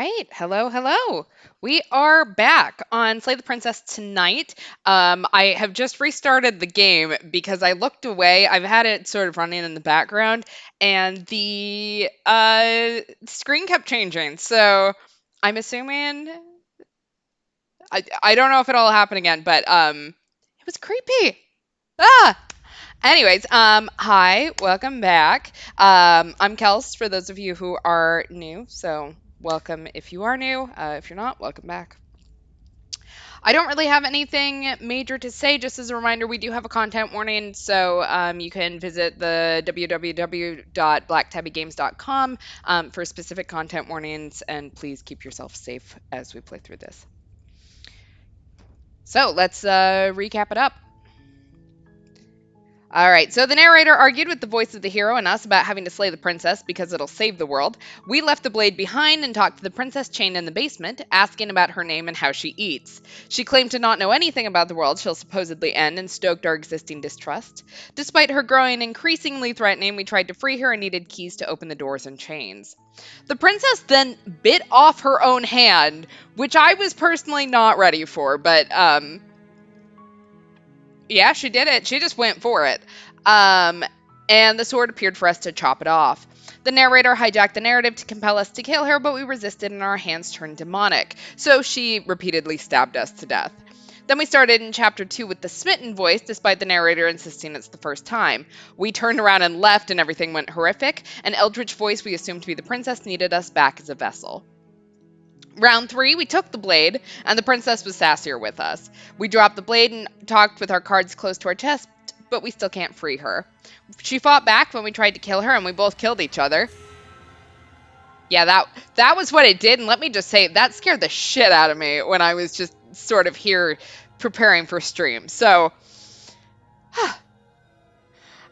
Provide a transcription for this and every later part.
right. Hello, hello. We are back on Slay the Princess tonight. I have just restarted the game because I looked away. I've had it sort of running in the background, and the screen kept changing. So I'm assuming I don't know if it'll happen again, but it was creepy. Ah. Anyways, hi, welcome back. I'm Kels for those of you who are new, so welcome if you are new. If you're not, welcome back. I don't really have anything major to say. Just as a reminder, we do have a content warning, so you can visit the www.blacktabbygames.com for specific content warnings, and please keep yourself safe as we play through this. So let's recap it up. All right, so the narrator argued with the voice of the hero and us about having to slay the princess because it'll save the world. We left the blade behind and talked to the princess chained in the basement, asking about her name and how she eats. She claimed to not know anything about the world she'll supposedly end and stoked our existing distrust. Despite her growing increasingly threatening, we tried to free her and needed keys to open the doors and chains. The princess then bit off her own hand, which I was personally not ready for, but yeah, she did it. She just went for it. And the sword appeared for us to chop it off. The narrator hijacked the narrative to compel us to kill her, but we resisted and our hands turned demonic. So she repeatedly stabbed us to death. Then we started in chapter 2 with the smitten voice, despite the narrator insisting it's the first time. We turned around and left and everything went horrific. An eldritch voice we assumed to be the princess needed us back as a vessel. Round 3, we took the blade, and the princess was sassier with us. We dropped the blade and talked with our cards close to our chest, but we still can't free her. She fought back when we tried to kill her, and we both killed each other. Yeah, that was what it did, and let me just say, that scared the shit out of me when I was just sort of here preparing for stream. So,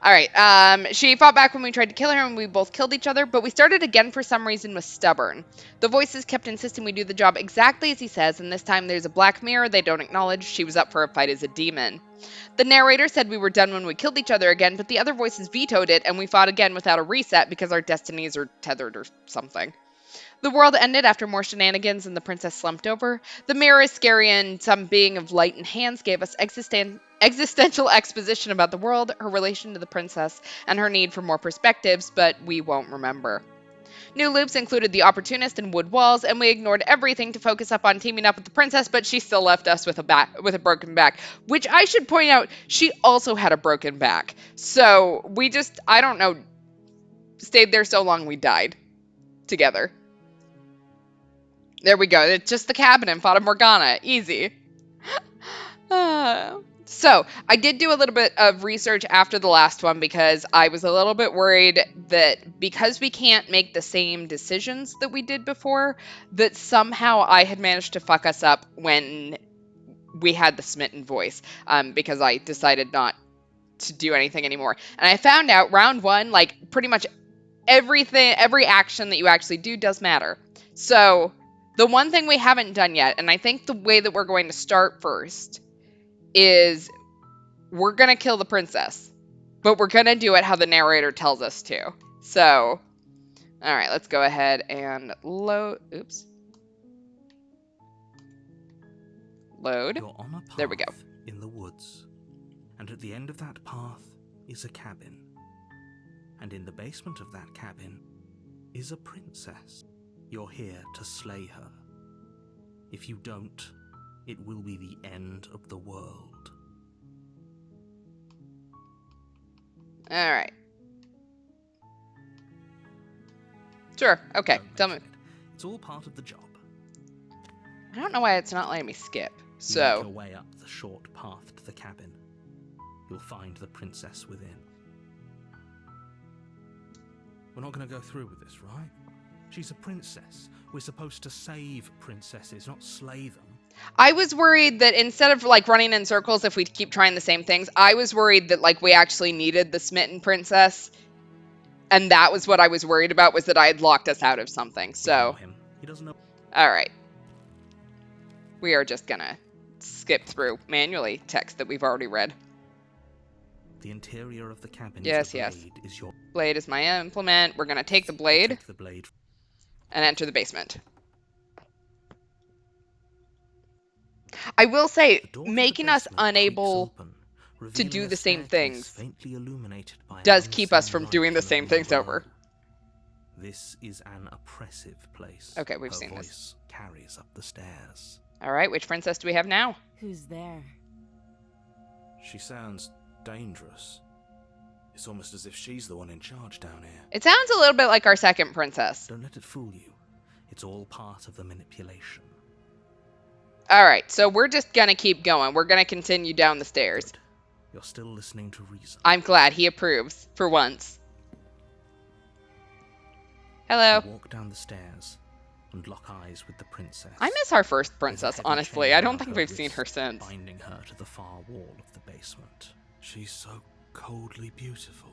all right, she fought back when we tried to kill her and we both killed each other, but we started again for some reason was stubborn. The voices kept insisting we do the job exactly as he says, and this time there's a black mirror they don't acknowledge. She was up for a fight as a demon. The narrator said we were done when we killed each other again, but the other voices vetoed it and we fought again without a reset because our destinies are tethered or something. The world ended after more shenanigans and the princess slumped over. The mirror is scary and some being of light and hands gave us existential exposition about the world, her relation to the princess, and her need for more perspectives, but we won't remember. New loops included the opportunist and wood walls, and we ignored everything to focus up on teaming up with the princess, but she still left us with a broken back, which I should point out, she also had a broken back. So we just, I don't know, stayed there so long we died together. There we go. It's just the cabin in Fata Morgana. Easy. So, I did do a little bit of research after the last one because I was a little bit worried that because we can't make the same decisions that we did before, that somehow I had managed to fuck us up when we had the smitten voice, because I decided not to do anything anymore. And I found out round 1, like, pretty much every action that you actually do does matter. So, the one thing we haven't done yet, and I think the way that we're going to start first, is we're going to kill the princess. But we're going to do it how the narrator tells us to. So, alright, let's go ahead and load. Oops. Load. You're on a path there we go. In the woods. And at the end of that path is a cabin. And in the basement of that cabin is a princess. You're here to slay her. If you don't, it will be the end of the world. Alright. Sure, okay, tell me. It's all part of the job. I don't know why it's not letting me skip. You make your way up the short path to the cabin. You'll find the princess within. We're not going to go through with this, right? She's a princess. We're supposed to save princesses, not slay them. I was worried that instead of like running in circles if we keep trying the same things, I was worried that like we actually needed the smitten princess. And that was what I was worried about, was that I had locked us out of something. So, he doesn't know. All right. We are just gonna skip through manually text that we've already read. The interior of the cabin yes. is your blade is my implement. We're gonna take the blade. and And enter the basement. I will say, The door to the making us basement creaks unable open, to revealing do a the same staircase things faintly illuminated by an does keep us unseen from light doing the in the same room things below. over. This is an oppressive place. Okay, we've Her seen this. voice carries up the stairs. All right, which princess do we have now? Who's there? She sounds dangerous. It's almost as if she's the one in charge down here. It sounds a little bit like our second princess. Don't let it fool you. It's all part of the manipulation. All right, so we're just going to keep going. We're going to continue down the stairs. Good. You're still listening to reason. I'm glad he approves, for once. Hello. You walk down the stairs and lock eyes with the princess. I miss our first There's a princess, heavy honestly. chain I don't around think her we've seen her wrist, since. binding her to the far wall of the basement. She's so coldly beautiful.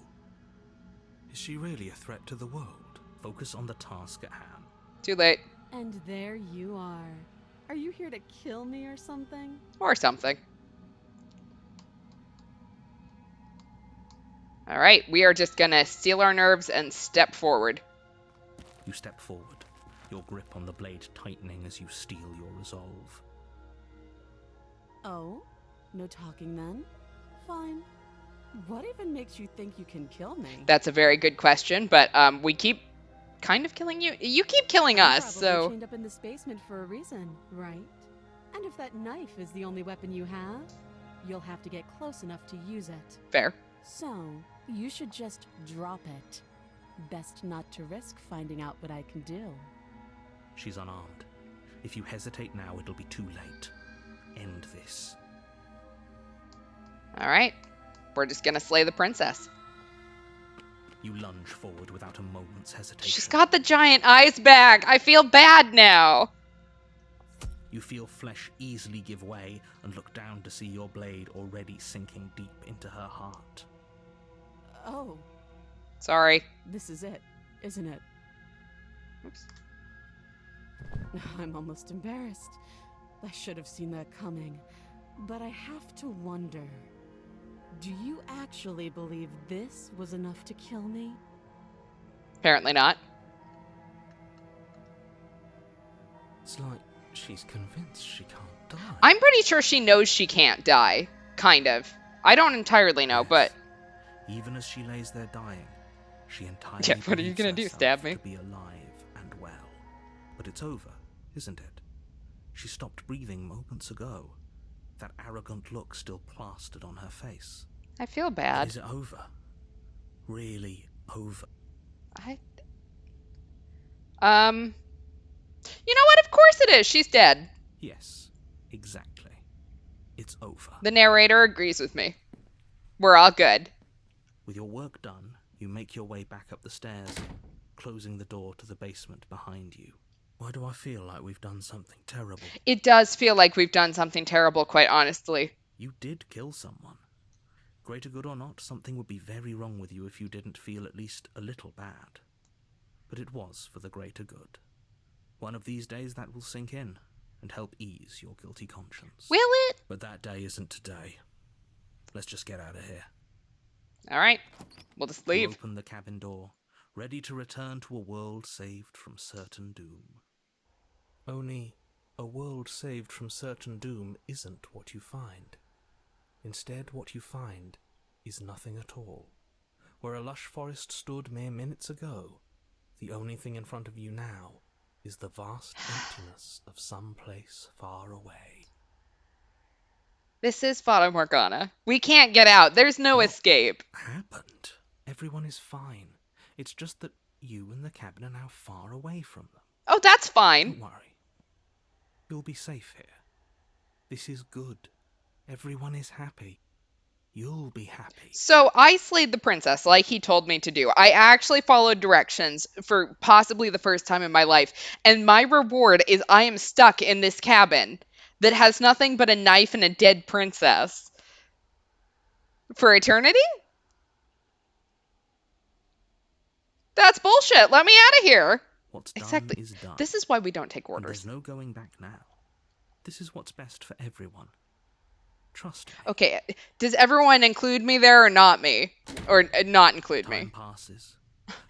Is she really a threat to the world? Focus on the task at hand. Too late. And there you are. Are you here to kill me or something? Or something. All right, we are just going to steel our nerves and step forward. You step forward, your grip on the blade tightening as you steel your resolve. Oh? No talking then? Fine. What even makes you think you can kill me? That's a very good question, but we keep kind of killing you. You keep killing I'm us, probably so... chained up in this basement for a reason, right? And if that knife is the only weapon you have, you'll have to get close enough to use it. Fair. So, you should just drop it. Best not to risk finding out what I can do. She's unarmed. If you hesitate now, it'll be too late. End this. All right. We're just going to slay the princess. You lunge forward without a moment's hesitation. She's got the giant eyes back. I feel bad now. You feel flesh easily give way and look down to see your blade already sinking deep into her heart. Oh, Sorry. this is it, isn't it? Oops. I'm almost embarrassed. I should have seen that coming. But I have to wonder, do you actually believe this was enough to kill me? Apparently not. It's like she's convinced she can't die. I'm pretty sure she knows she can't die. Kind of. I don't entirely know, Yes. but... Even as she lays there dying, she entirely Yeah, what are you believes gonna do, herself stab me? to be alive and well. But it's over, isn't it? She stopped breathing moments ago. That arrogant look still plastered on her face. I feel But bad. is it over? Really over? You know what? Of course it is. She's dead. Yes, exactly. It's over. The narrator agrees with me. We're all good. With your work done, you make your way back up the stairs, closing the door to the basement behind you. Why do I feel like we've done something terrible? It does feel like we've done something terrible, quite honestly. You did kill someone. Greater good or not, something would be very wrong with you if you didn't feel at least a little bad. But it was for the greater good. One of these days that will sink in and help ease your guilty conscience. Will it? But that day isn't today. Let's just get out of here. All right. We'll just You leave. open the cabin door, ready to return to a world saved from certain doom. Only, a world saved from certain doom isn't what you find. Instead, what you find is nothing at all. Where a lush forest stood mere minutes ago, the only thing in front of you now is the vast emptiness of some place far away. This is Fata Morgana. We can't get out. There's no What escape. happened? Everyone is fine. It's just that you and the cabin are now far away from them. Oh, that's fine. Don't worry. You'll be safe here. This is good. Everyone is happy. You'll be happy. So I slayed the princess like he told me to do. I actually followed directions for possibly the first time in my life. And my reward is I am stuck in this cabin that has nothing but a knife and a dead princess. For eternity? That's bullshit. Let me out of here. What's done Exactly. is done. This is why we don't take And orders. there's no going back now. This is what's best for everyone. Trust me. Okay, does everyone include me there or not me? Or not include Time me? passes.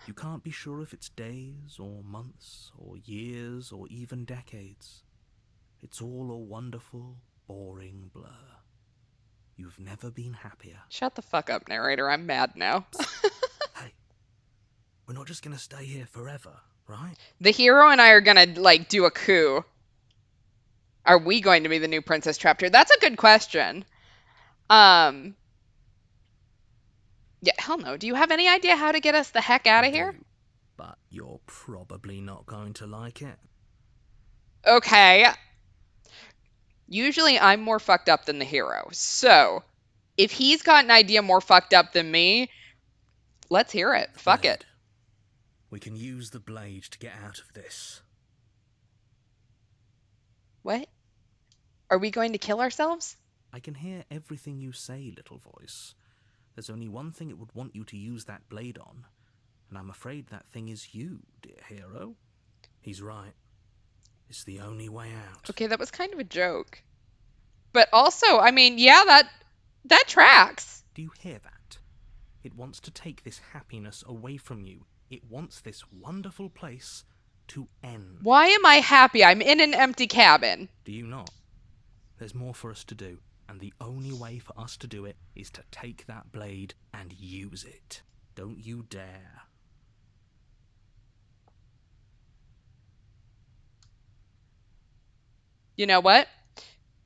You can't be sure if it's days or months or years or even decades. It's all a wonderful, boring blur. You've never been happier. Shut the fuck up, narrator. I'm mad now. Hey, we're not just gonna stay here forever, right? The hero and I are gonna, like, do a coup. Are we going to be the new Princess Chapter? That's a good question. Yeah, hell no. Do you have any idea how to get us the heck out of here? But you're probably not going to like it. Okay. Usually I'm more fucked up than the hero. So, if he's got an idea more fucked up than me, let's hear it. Fuck it. We can use the blade to get out of this. What? Are we going to kill ourselves? I can hear everything you say, little voice. There's only one thing it would want you to use that blade on, and I'm afraid that thing is you, dear hero. He's right. It's the only way out. Okay, that was kind of a joke. But also, I mean, yeah, that tracks. Do you hear that? It wants to take this happiness away from you. It wants this wonderful place to end. Why am I happy? I'm in an empty cabin. Do you not? There's more for us to do, and the only way for us to do it is to take that blade and use it. Don't you dare. You know what?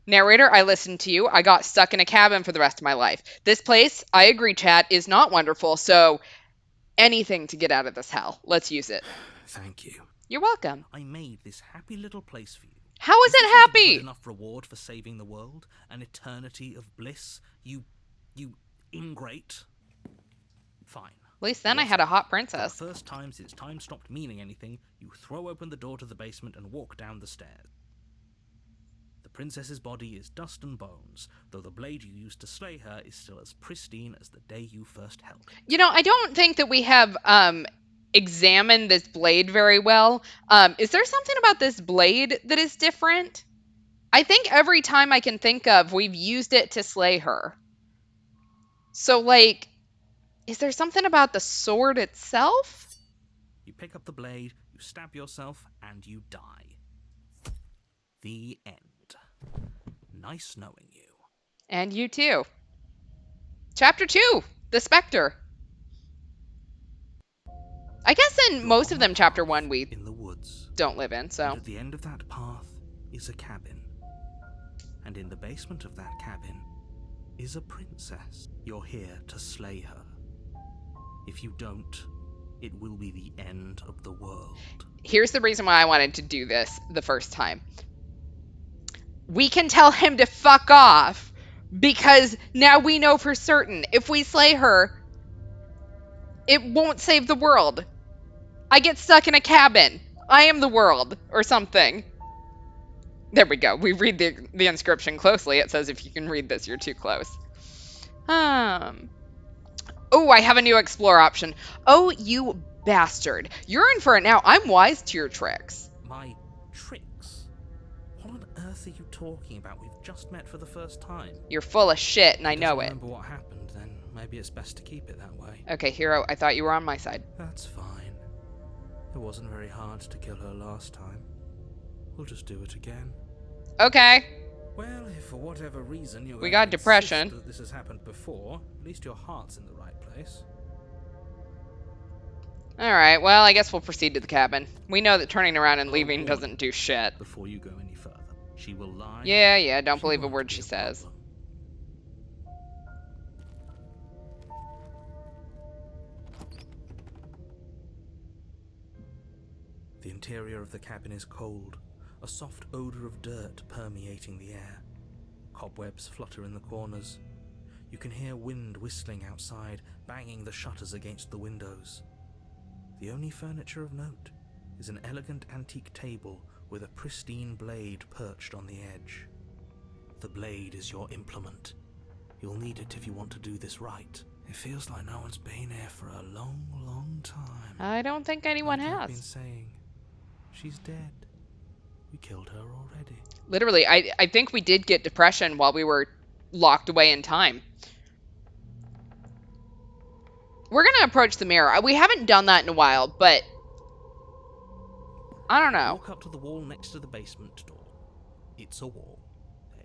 Narrator, I listened to you. I got stuck in a cabin for the rest of my life. This place, I agree, chat, is not wonderful, so anything to get out of this hell. Let's use it. Thank you. You're welcome. I made this happy little place for you. How is it happy? Good enough reward for saving the world? An eternity of bliss? You ingrate? Fine. At least then I had a hot princess. For the first time since time stopped meaning anything, you throw open the door to the basement and walk down the stairs. The princess's body is dust and bones, though the blade you used to slay her is still as pristine as the day you first held it. You know, I don't think that we have examined this blade very well. Is there something about this blade that is different? I think every time I can think of, we've used it to slay her. So, like, is there something about the sword itself? You pick up the blade, you stab yourself, and you die. The end. Nice knowing you. And you too. Chapter 2, The Spectre. I guess in most of them, Chapter 1, we in the woods don't live in, so. And at the end of that path is a cabin. And in the basement of that cabin is a princess. You're here to slay her. If you don't, it will be the end of the world. Here's the reason why I wanted to do this the first time. We can tell him to fuck off, because now we know for certain if we slay her, it won't save the world. I get stuck in a cabin. I am the world, or something. There we go. We read the inscription closely. It says if you can read this, you're too close. Oh, I have a new explore option. Oh, you bastard. You're in for it now. I'm wise to your tricks. My tricks? What on earth are you talking about? We've just met for the first time. You're full of shit, and I know it. Remember what happened, then maybe it's best to keep it that way. Okay, hero, I thought you were on my side. That's fine. It wasn't very hard to kill her last time. We'll just do it again. Okay. Well, if for whatever reason you're We got depression. that this has happened before, at least your heart's in the right place. Alright, well, I guess we'll proceed to the cabin. We know that turning around and leaving doesn't do shit. Before you go any further, she will lie. Yeah, don't She believe a won't word be she says. problem. The interior of the cabin is cold, a soft odor of dirt permeating the air. Cobwebs flutter in the corners. You can hear wind whistling outside, banging the shutters against the windows. The only furniture of note is an elegant antique table with a pristine blade perched on the edge. The blade is your implement. You'll need it if you want to do this right. It feels like no one's been here for a long, long time. I don't think anyone Like I've has. been saying, she's dead. We killed her already. Literally, I think we did get depression while we were locked away in time. We're gonna approach the mirror. We haven't done that in a while, but I don't know. Walk up to the wall next to the basement door. It's a wall.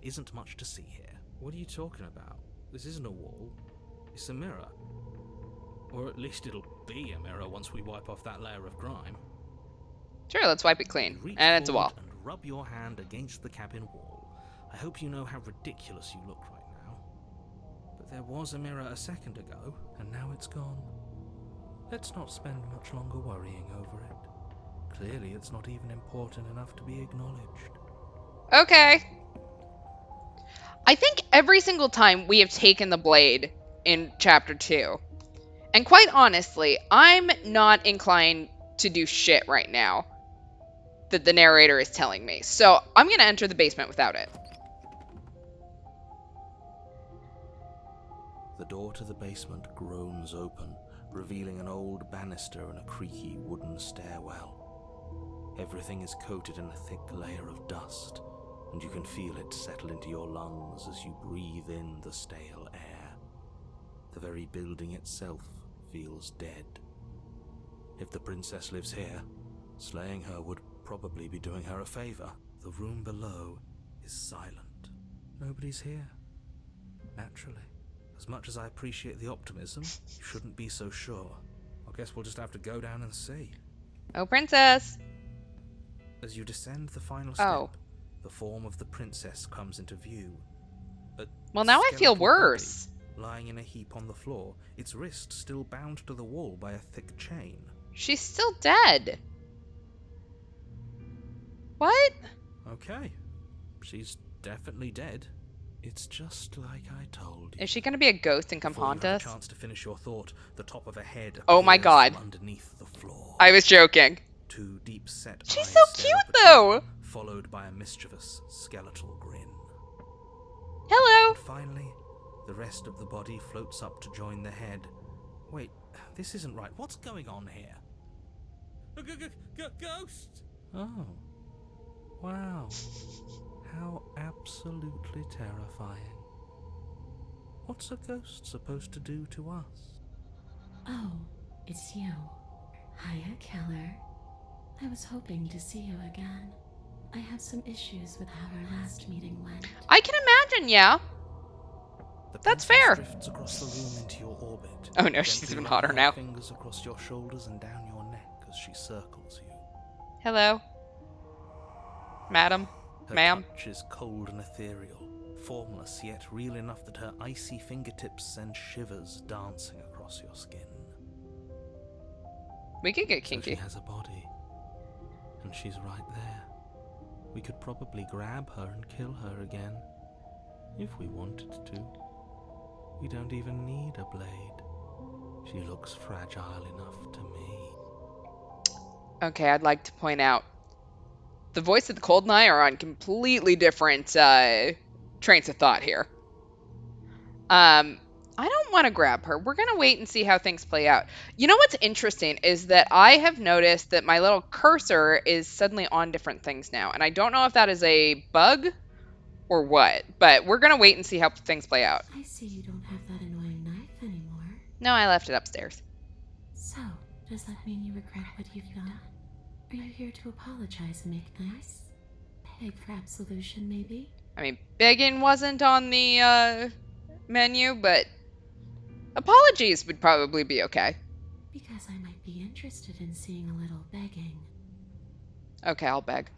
isn't much to see here. What are you talking about? This isn't a wall. It's a mirror. Or at least it'll be a mirror once we wipe off that layer of grime. Sure, let's wipe it You clean. reach And it's a wall. forward and rub your hand against the cabin wall. I hope you know how ridiculous you look right now. But there was a mirror a second ago, and now it's gone. Let's not spend much longer worrying over it. Clearly, it's not even important enough to be acknowledged. Okay. I think every single time we have taken the blade in chapter 2, and quite honestly, I'm not inclined to do shit right now that the narrator is telling me. So I'm going to enter the basement without it. The door to the basement groans open, revealing an old banister and a creaky wooden stairwell. Everything is coated in a thick layer of dust, and you can feel it settle into your lungs as you breathe in the stale air. The very building itself feels dead. If the princess lives here, slaying her would probably be doing her a favor. The room below is silent. Nobody's here. Naturally. As much as I appreciate the optimism, you shouldn't be so sure. I guess we'll just have to go down and see. Oh, princess. As you descend the final step, Oh. the form of the princess comes into view. Well, now I feel skeletal worse. body lying in a heap on the floor, its wrist still bound to the wall by a thick chain. She's still dead. What? Okay, she's definitely dead. It's just like I told you. Is she going to be a ghost and come Before you haunt have us? a chance to finish your thought, the top of a head Oh my appears God. from underneath the floor. I was joking. Two deep-set She's eyes so stare cute, up at you, though. followed by a mischievous skeletal grin. Hello. And finally, the rest of the body floats up to join the head. Wait, this isn't right. What's going on here? Ghost! Oh. Wow. How absolutely terrifying. What's a ghost supposed to do to us? Oh, it's you. Hiya, Keller. I was hoping to see you again. I had some issues with how our last meeting went. I can imagine, yeah. The That's princess fair. drifts across the room into your orbit. Oh no, she's gently even running hotter her now. Fingers across your shoulders and down your neck as she circles you. Hello. Madam. Her Ma'am. touch is cold and ethereal, formless yet real enough that her icy fingertips send shivers dancing across your skin. We could get So kinky. she has a body, and she's right there. We could probably grab her and kill her again, if we wanted to. We don't even need a blade. She looks fragile enough to me. Okay, I'd like to point out the voice of the cold and I are on completely different trains of thought here. I don't want to grab her. We're going to wait and see how things play out. You know what's interesting is that I have noticed that my little cursor is suddenly on different things now. And I don't know if that is a bug or what. But we're going to wait and see how things play out. I see you don't have that annoying knife anymore. No, I left it upstairs. So, does that mean you regret what you've done? Are you here to apologize and make nice? Beg for absolution, maybe? I mean, begging wasn't on the menu, but apologies would probably be okay. Because I might be interested in seeing a little begging. Okay, I'll beg.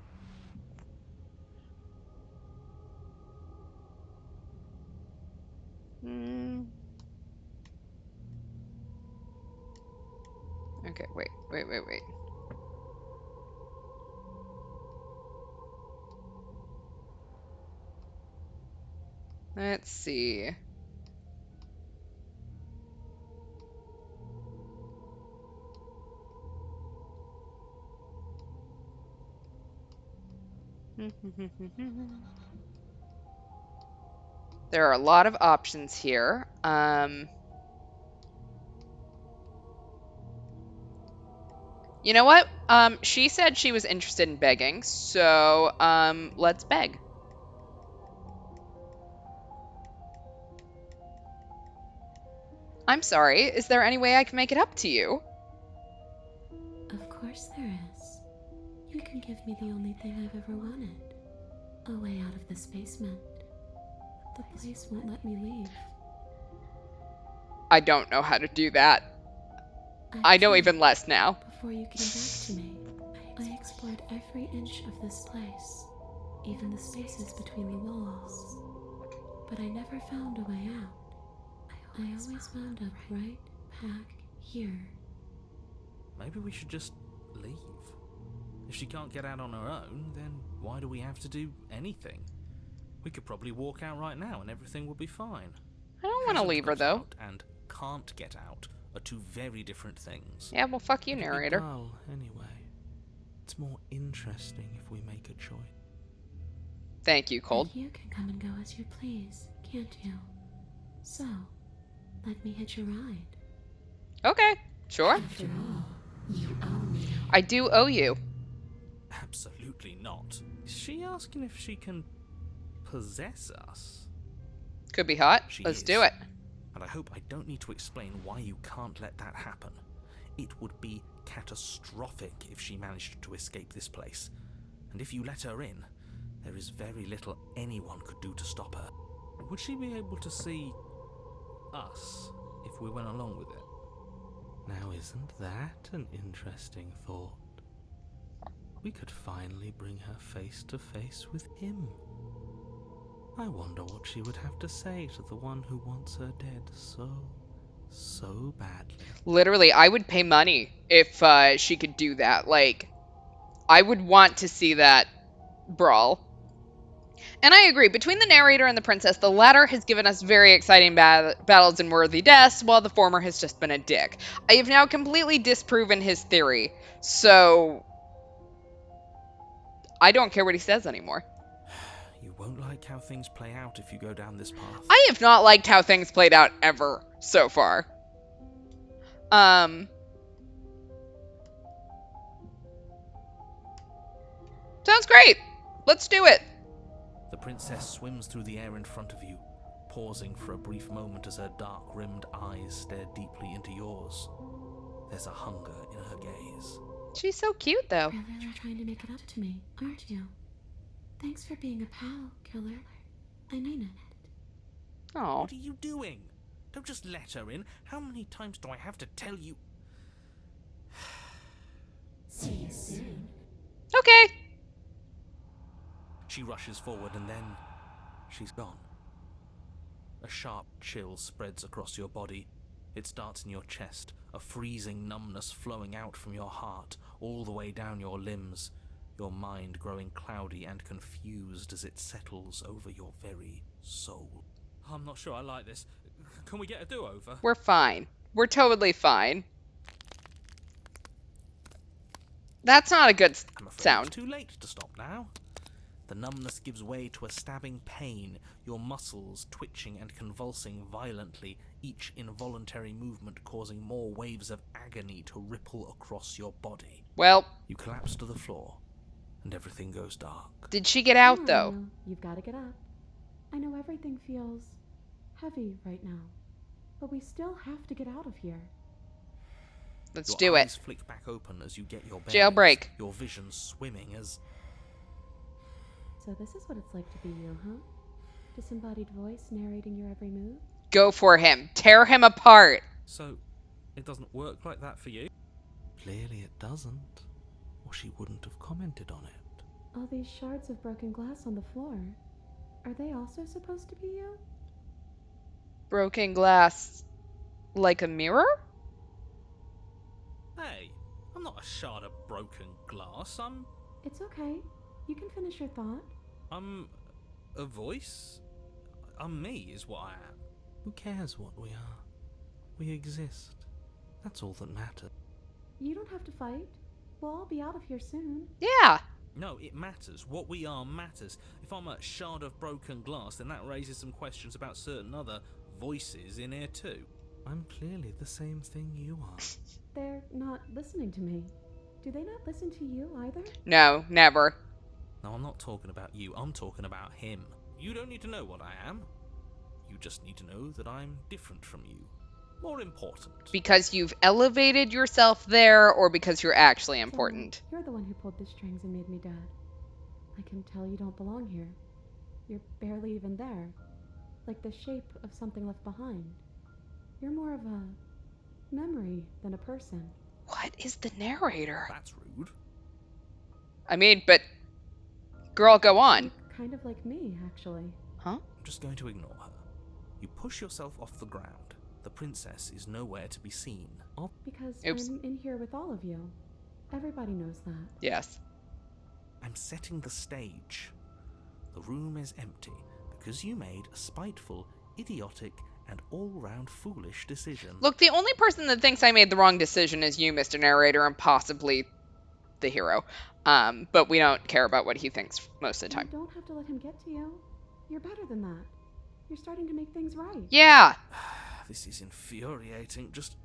Okay, wait. Let's see. There are a lot of options here. You know what? She said she was interested in begging, so let's beg. I'm sorry, is there any way I can make it up to you? Of course there is. You can give me the only thing I've ever wanted. A way out of this basement. The place won't let me leave. I don't know how to do that. I know even less now. Before you came back to me, I explored every inch of this place, even the spaces between the walls. But I never found a way out. I always wound up right back here. Maybe we should just leave. If she can't get out on her own, then why do we have to do anything? We could probably walk out right now and everything will be fine. I don't want to Hasn't leave her, got though. out and can't get out are two very different things. Yeah, well, fuck you, It'll be narrator. dull anyway. It's more interesting if we make a choice. Thank you, Cold. And you can come and go as you please, can't you? So, let me hitch a ride. Okay, sure. After all, you owe me. I do owe you. Absolutely not. Is she asking if she can possess us? Could be hot. She Let's is. do it. And I hope I don't need to explain why you can't let that happen. It would be catastrophic if she managed to escape this place. And if you let her in, there is very little anyone could do to stop her. Would she be able to see us if we went along with it? Now, isn't that an interesting thought? We could finally bring her face to face with him. I wonder what she would have to say to the one who wants her dead so badly. Literally, I would pay money if she could do that. Like, I would want to see that brawl. And I agree, between the narrator and the princess, the latter has given us very exciting battles and worthy deaths, while the former has just been a dick. I have now completely disproven his theory, so I don't care what he says anymore. You won't like how things play out if you go down this path. I have not liked how things played out ever so far. Sounds great. Let's do it. The princess swims through the air in front of you, pausing for a brief moment as her dark-rimmed eyes stare deeply into yours. There's a hunger in her gaze. She's so cute, though. Really trying to make it up to me, aren't you? Thanks for being a pal, killer. I mean it. Oh. What are you doing? Don't just let her in. How many times do I have to tell you? See you soon. Okay. She rushes forward and then she's gone. A sharp chill spreads across your body. It starts in your chest, a freezing numbness flowing out from your heart, all the way down your limbs, your mind growing cloudy and confused as it settles over your very soul. I'm not sure I like this. Can we get a do-over? We're fine. We're totally fine. That's not a good I'm afraid sound. it's too late to stop now. The numbness gives way to a stabbing pain, your muscles twitching and convulsing violently, each involuntary movement causing more waves of agony to ripple across your body. Well, You collapse to the floor, and everything goes dark. did she get out, Come on, though? Leo. You've got to get up. I know everything feels heavy right now, but we still have to get out of here. Let's Your do eyes it. flick back open as you get your bearings, Jailbreak. your vision swimming as... So this is what it's like to be you, huh? Disembodied voice narrating your every move? Go for him. Tear him apart. So, it doesn't work like that for you? Clearly it doesn't, or she wouldn't have commented on it. All these shards of broken glass on the floor. Are they also supposed to be you? Broken glass. Like a mirror? Hey, I'm not a shard of broken glass. It's okay. You can finish your thought. I'm a voice. I'm me, is what I am. Who cares what we are? We exist. That's all that matters. You don't have to fight. We'll all be out of here soon. Yeah. No, it matters. What we are matters. If I'm a shard of broken glass, then that raises some questions about certain other voices in here too. I'm clearly the same thing you are. They're not listening to me. Do they not listen to you either? No, never. No, I'm not talking about you. I'm talking about him. You don't need to know what I am. You just need to know that I'm different from you. More important. Because you've elevated yourself there, or because you're actually important? So, you're the one who pulled the strings and made me dead. I can tell you don't belong here. You're barely even there. like the shape of something left behind. You're more of a memory than a person. What is the narrator? That's rude. I mean, but girl, go on. You're kind of like me, actually. Huh? I'm just going to ignore her. You push yourself off the ground. The princess is nowhere to be seen. Because Oops. I'm in here with all of you. Everybody knows that. Yes. I'm setting the stage. The room is empty because you made a spiteful, idiotic, and all-round foolish decision. Look, the only person that thinks I made the wrong decision is you, Mr. Narrator, and possibly the hero. But we don't care about what he thinks most of the time. You don't have to let him get to you. You're better than that. You're starting to make things right. Yeah. This is infuriating. Just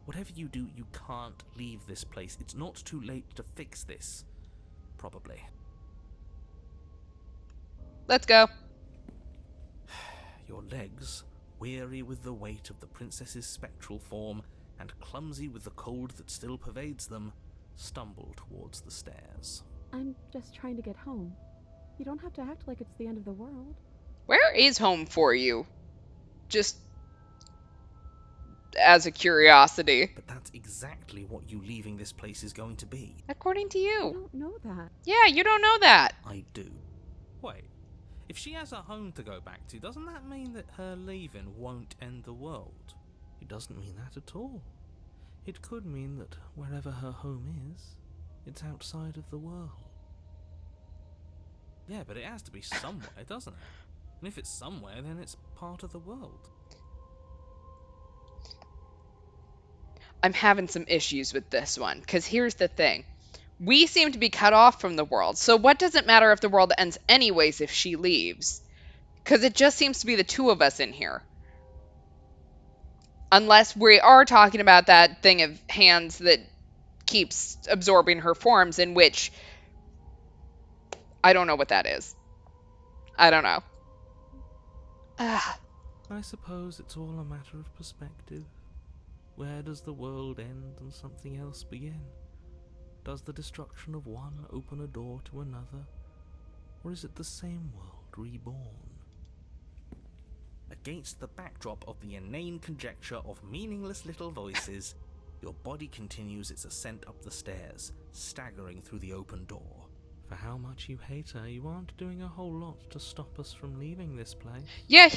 whatever you do, you can't leave this place. It's not too late to fix this. Probably. Let's go. Your legs, weary with the weight of the princess's spectral form and clumsy with the cold that still pervades them, stumble towards the stairs. I'm just trying to get home. You don't have to act like it's the end of the world. Where is home for you? Just as a curiosity. But that's exactly what you leaving this place is going to be. According to I you. don't know that. Yeah, you don't know that. I do. Wait, if she has a home to go back to, doesn't that mean that her leaving won't end the world? It doesn't mean that at all. It could mean that wherever her home is, it's outside of the world. Yeah, but it has to be somewhere, doesn't it? And if it's somewhere, then it's part of the world. I'm having some issues with this one, because here's the thing. We seem to be cut off from the world, so what does it matter if the world ends anyways if she leaves? Because it just seems to be the two of us in here. Unless we are talking about that thing of hands that keeps absorbing her forms, in which I don't know what that is. I don't know. I suppose it's all a matter of perspective. Where does the world end and something else begin? Does the destruction of one open a door to another? Or is it the same world reborn? Against the backdrop of the inane conjecture of meaningless little voices, your body continues its ascent up the stairs, staggering through the open door. For how much you hate her, you aren't doing a whole lot to stop us from leaving this place. Yeah,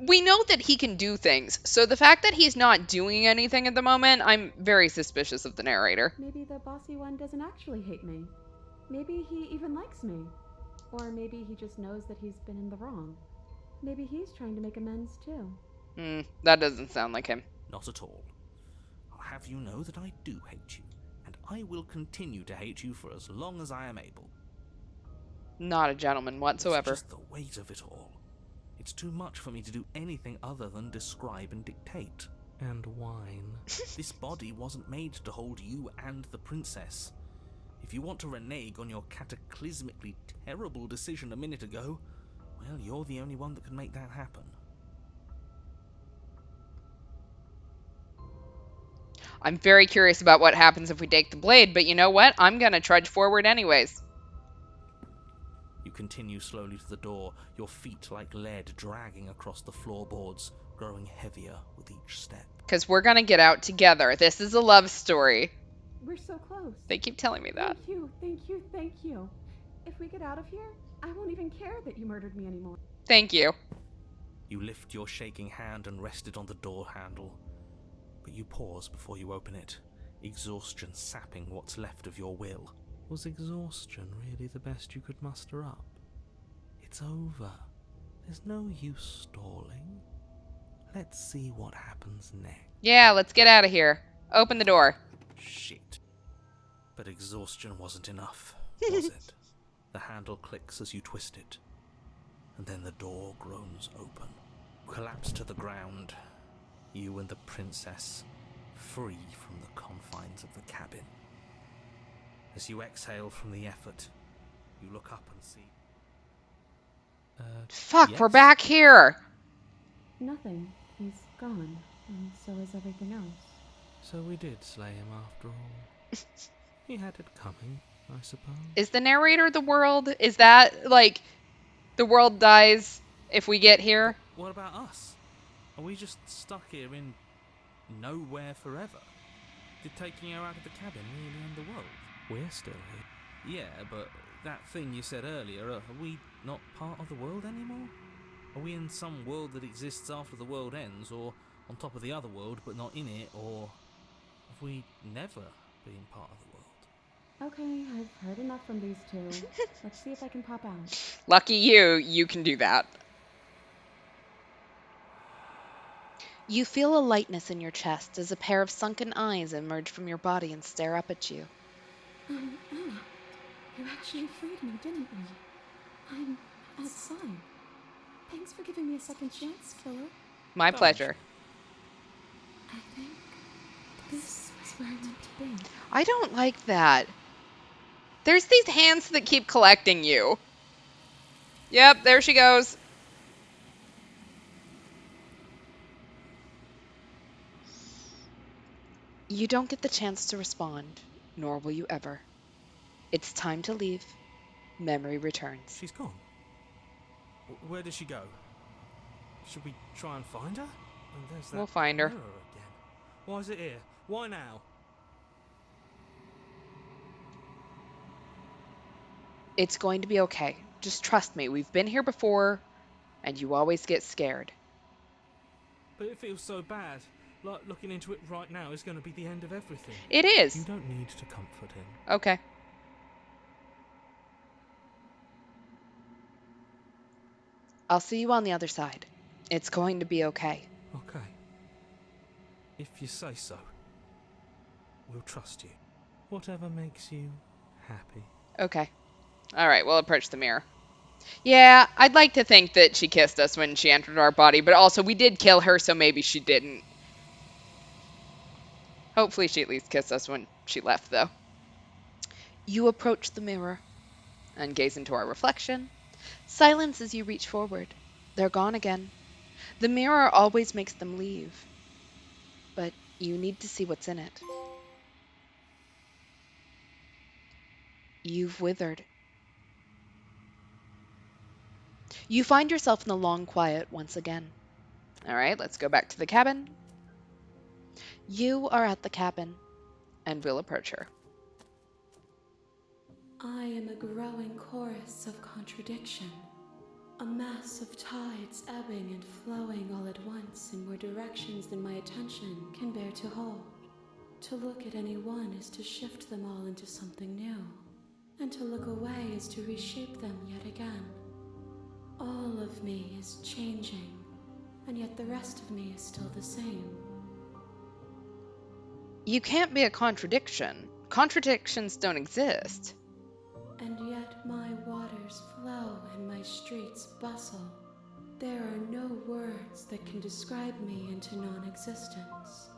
we know that he can do things, so the fact that he's not doing anything at the moment, I'm very suspicious of the narrator. Maybe the bossy one doesn't actually hate me. Maybe he even likes me. Or maybe he just knows that he's been in the wrong. Maybe he's trying to make amends too. That doesn't sound like him. Not at all. I'll have you know that I do hate you, and I will continue to hate you for as long as I am able. Not a gentleman whatsoever. It's just the weight of it all. It's too much for me to do anything other than describe and dictate. And whine. This body wasn't made to hold you and the princess. If you want to renege on your cataclysmically terrible decision a minute ago, well, you're the only one that can make that happen. I'm very curious about what happens if we take the blade, but you know what? I'm gonna trudge forward anyways. You continue slowly to the door, your feet like lead dragging across the floorboards, growing heavier with each step. Because we're gonna get out together. This is a love story. We're so close. They keep telling me that. Thank you, thank you, thank you. If we get out of here, I won't even care that you murdered me anymore. Thank you. You lift your shaking hand and rest it on the door handle. But you pause before you open it, exhaustion sapping what's left of your will. Was exhaustion really the best you could muster up? It's over. There's no use stalling. Let's see what happens next. Yeah, let's get out of here. Open the door. Shit. But exhaustion wasn't enough, was it? The handle clicks as you twist it, and then the door groans open. Collapse to the ground, you and the princess, free from the confines of the cabin. As you exhale from the effort, you look up and see... Fuck, yes? we're back here. Nothing. He's gone, and so is everything else. So we did slay him after all. He had it coming, I suppose. Is the narrator the world? Is that, like, the world dies if we get here? what about us? Are we just stuck here in nowhere forever? Did taking her out of the cabin really end the world? We're still here. Yeah, but that thing you said earlier, are we not part of the world anymore? Are we in some world that exists after the world ends, or on top of the other world but not in it, or have we never been part of the world? Okay, I've heard enough from these two. Let's see if I can pop out. Lucky you can do that. You feel a lightness in your chest as a pair of sunken eyes emerge from your body and stare up at you. Anna, you actually freed me, didn't you? I'm outside. Thanks for giving me a second chance, killer. My Don't pleasure. I think this is where I meant to be. I don't like that. There's these hands that keep collecting you. Yep, there she goes. You don't get the chance to respond, nor will you ever. It's time to leave. Memory returns. She's gone. Where did she go? Should we try and find her? And there's that We'll find her. mirror again. Why is it here? Why now? It's going to be okay. Just trust me. We've been here before, and you always get scared. But it feels so bad. Like looking into it right now is going to be the end of everything. It You is. don't need to comfort him. Okay. I'll see you on the other side. It's going to be okay. Okay. If you say so. We'll trust you. Whatever makes you happy. Okay. All right, we'll approach the mirror. Yeah, I'd like to think that she kissed us when she entered our body, but also we did kill her, so maybe she didn't. Hopefully she at least kissed us when she left, though. You approach the mirror and gaze into our reflection. Silence as you reach forward. They're gone again. The mirror always makes them leave. But you need to see what's in it. You've withered. You find yourself in the long quiet once again. All right, let's go back to the cabin. You are at the cabin, and we'll approach her. I am a growing chorus of contradiction, a mass of tides ebbing and flowing all at once in more directions than my attention can bear to hold. To look at any one is to shift them all into something new, and to look away is to reshape them yet again. All of me is changing, and yet the rest of me is still the same. You can't be a contradiction. Contradictions don't exist. And yet my waters flow and my streets bustle. There are no words that can describe me into non-existence.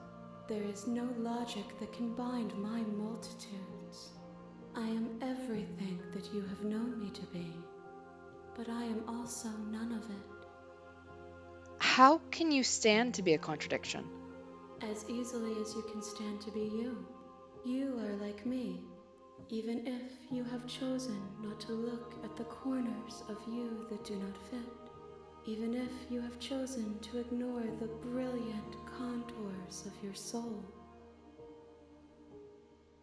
There is no logic that can bind my multitudes. I am everything that you have known me to be, but I am also none of it. How can you stand to be a contradiction? As easily as you can stand to be you. You are like me, even if you have chosen not to look at the corners of you that do not fit. Even if you have chosen to ignore the brilliant contours of your soul.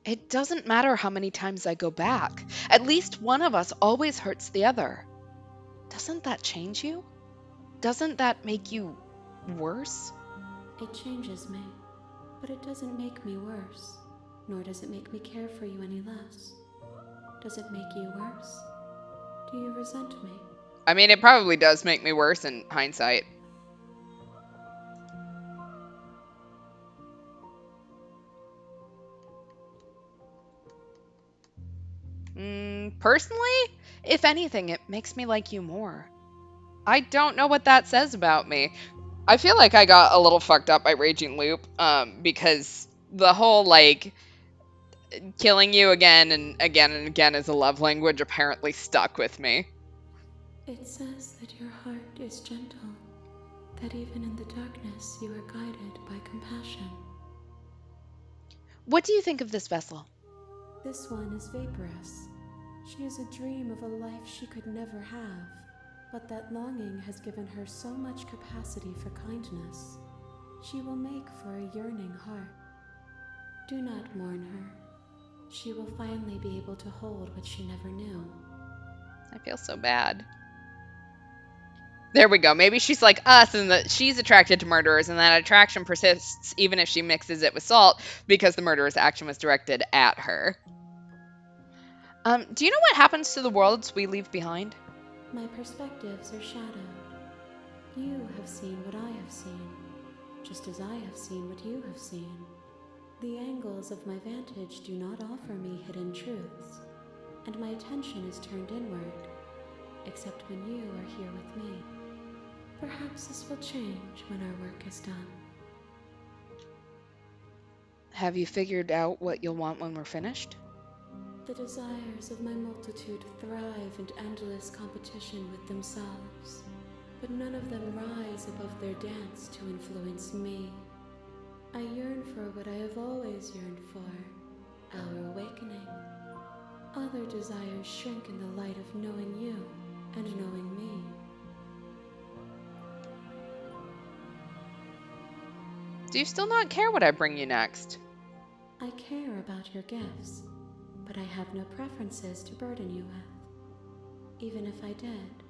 It doesn't matter how many times I go back. At least one of us always hurts the other. Doesn't that change you? Doesn't that make you worse? It changes me, but it doesn't make me worse, nor does it make me care for you any less. Does it make you worse? Do you resent me? I mean, it probably does make me worse in hindsight. Personally, if anything, it makes me like you more. I don't know what that says about me. I feel like I got a little fucked up by Raging Loop, because the whole, like, killing you again and again and again as a love language apparently stuck with me. It says that your heart is gentle, that even in the darkness you are guided by compassion. What do you think of this vessel? This one is vaporous. She is a dream of a life she could never have. but that longing has given her so much capacity for kindness, she will make for a yearning heart. Do not mourn her. She will finally be able to hold what she never knew. I feel so bad. There we go. Maybe she's like us and that she's attracted to murderers, and that attraction persists even if she mixes it with salt because the murderer's action was directed at her. Do you know what happens to the worlds we leave behind? My perspectives are shadowed. You have seen what I have seen, just as I have seen what you have seen. The angles of my vantage do not offer me hidden truths, and my attention is turned inward, except when you are here with me. Perhaps this will change when our work is done. Have you figured out what you'll want when we're finished? The desires of my multitude thrive in endless competition with themselves, but none of them rise above their dance to influence me. I yearn for what I have always yearned for, our awakening. Other desires shrink in the light of knowing you and knowing me. Do you still not care what I bring you next? I care about your gifts, but I have no preferences to burden you with. Even if I did,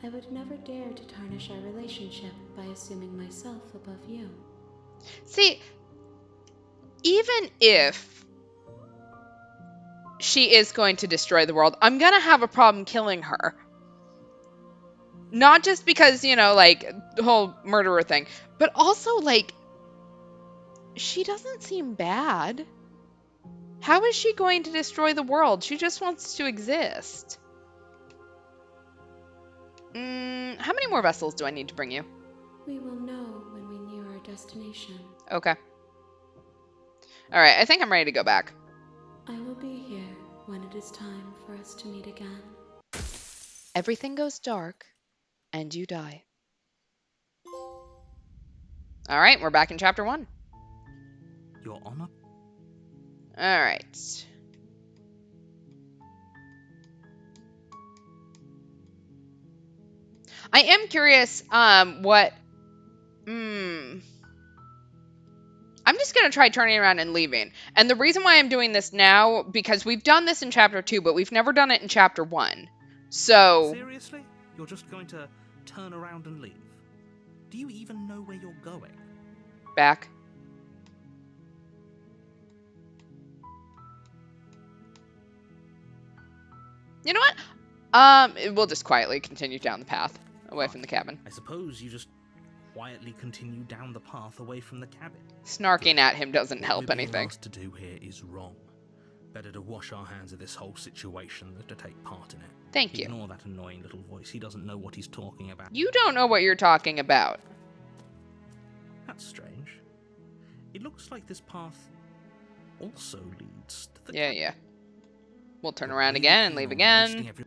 I would never dare to tarnish our relationship by assuming myself above you. See, even if she is going to destroy the world, I'm going to have a problem killing her. Not just because, like, the whole murderer thing, but also, like, she doesn't seem bad. How is she going to destroy the world? She just wants to exist. How many more vessels do I need to bring you? We will know when we near our destination. Okay. Alright, I think I'm ready to go back. I will be here when it is time for us to meet again. Everything goes dark, and you die. Alright, we're back in chapter 1. Your Honor? Alright. I am curious, what... I'm just going to try turning around and leaving. And the reason why I'm doing this now, because we've done this in chapter 2, but we've never done it in chapter 1. So... Seriously? You're just going to turn around and leave? Do you even know where you're going? Back. You know what? We'll just quietly continue down the path, away from the cabin. I suppose you just quietly continue down the path away from the cabin. Snarking at him doesn't help What we're being anything. asked to do here is wrong. Better to wash our hands of this whole situation than to take part in it. Thank you. Ignore that annoying little voice. He doesn't know what he's talking about. You don't know what you're talking about. That's strange. It looks like this path also leads to the Yeah. We'll turn You're around really again and keen leave on again. wasting every-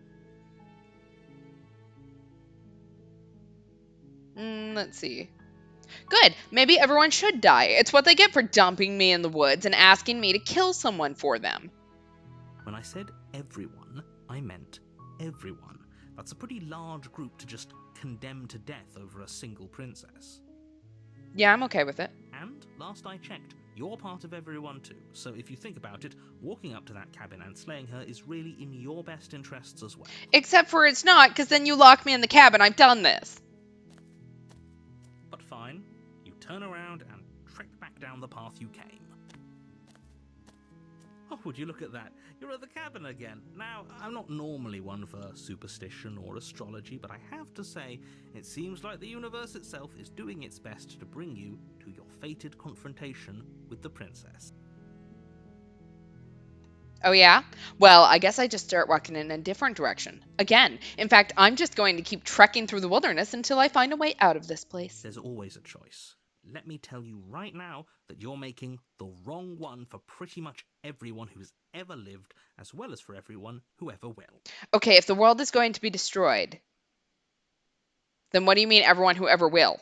Let's see. Good. Maybe everyone should die. It's what they get for dumping me in the woods and asking me to kill someone for them. When I said everyone, I meant everyone. That's a pretty large group to just condemn to death over a single princess. Yeah, I'm okay with it. And, last I checked, you're part of everyone too. So if you think about it, walking up to that cabin and slaying her is really in your best interests as well. Except for it's not, because then you lock me in the cabin. I've done this. But fine, you turn around and trek back down the path you came. Oh, would you look at that? You're at the cabin again. Now, I'm not normally one for superstition or astrology, but I have to say, it seems like the universe itself is doing its best to bring you to your fated confrontation with the princess. Oh, yeah? Well, I guess I just start walking in a different direction. Again. In fact, I'm just going to keep trekking through the wilderness until I find a way out of this place. There's always a choice. Let me tell you right now that you're making the wrong one for pretty much everyone who's ever lived, as well as for everyone who ever will. Okay, if the world is going to be destroyed, then what do you mean everyone who ever will?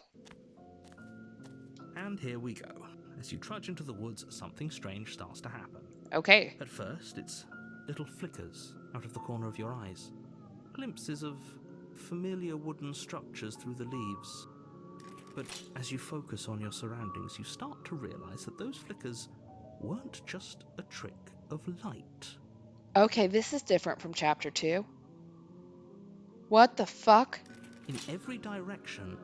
And here we go. As you trudge into the woods, something strange starts to happen. Okay. At first, it's little flickers out of the corner of your eyes. Glimpses of familiar wooden structures through the leaves. But as you focus on your surroundings, you start to realize that those flickers weren't just a trick of light. Okay, this is different from chapter 2. What the fuck? In every direction,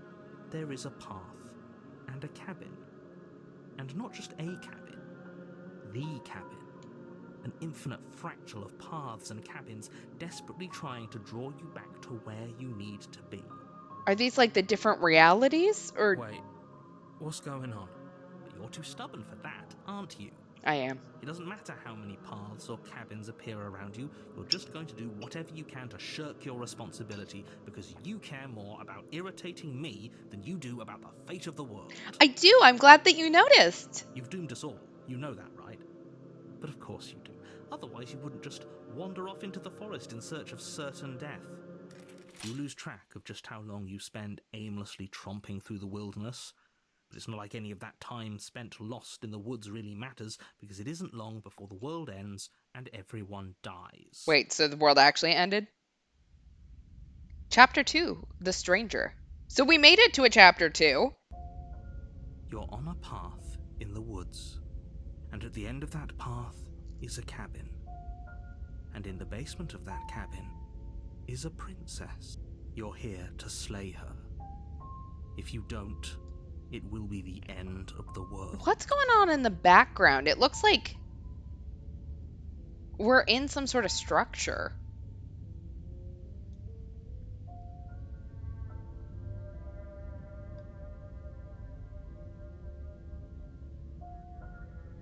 there is a path and a cabin. And not just a cabin, the cabin. An infinite fractal of paths and cabins desperately trying to draw you back to where you need to be. Are these like the different realities? Or Wait, what's going on? But you're too stubborn for that, aren't you? I am. It doesn't matter how many paths or cabins appear around you, you're just going to do whatever you can to shirk your responsibility because you care more about irritating me than you do about the fate of the world. I do. I'm glad that you noticed. You've doomed us all. You know that, right? But of course you do. Otherwise you wouldn't just wander off into the forest in search of certain death. You lose track of just how long you spend aimlessly tromping through the wilderness. But it's not like any of that time spent lost in the woods really matters, because it isn't long before the world ends and everyone dies. Wait, so the world actually ended? Chapter 2, The Stranger. So we made it to a chapter 2. You're on a path in the woods, and at the end of that path is a cabin. And in the basement of that cabin is a princess. You're here to slay her. If you don't, it will be the end of the world. What's going on in the background? It looks like we're in some sort of structure.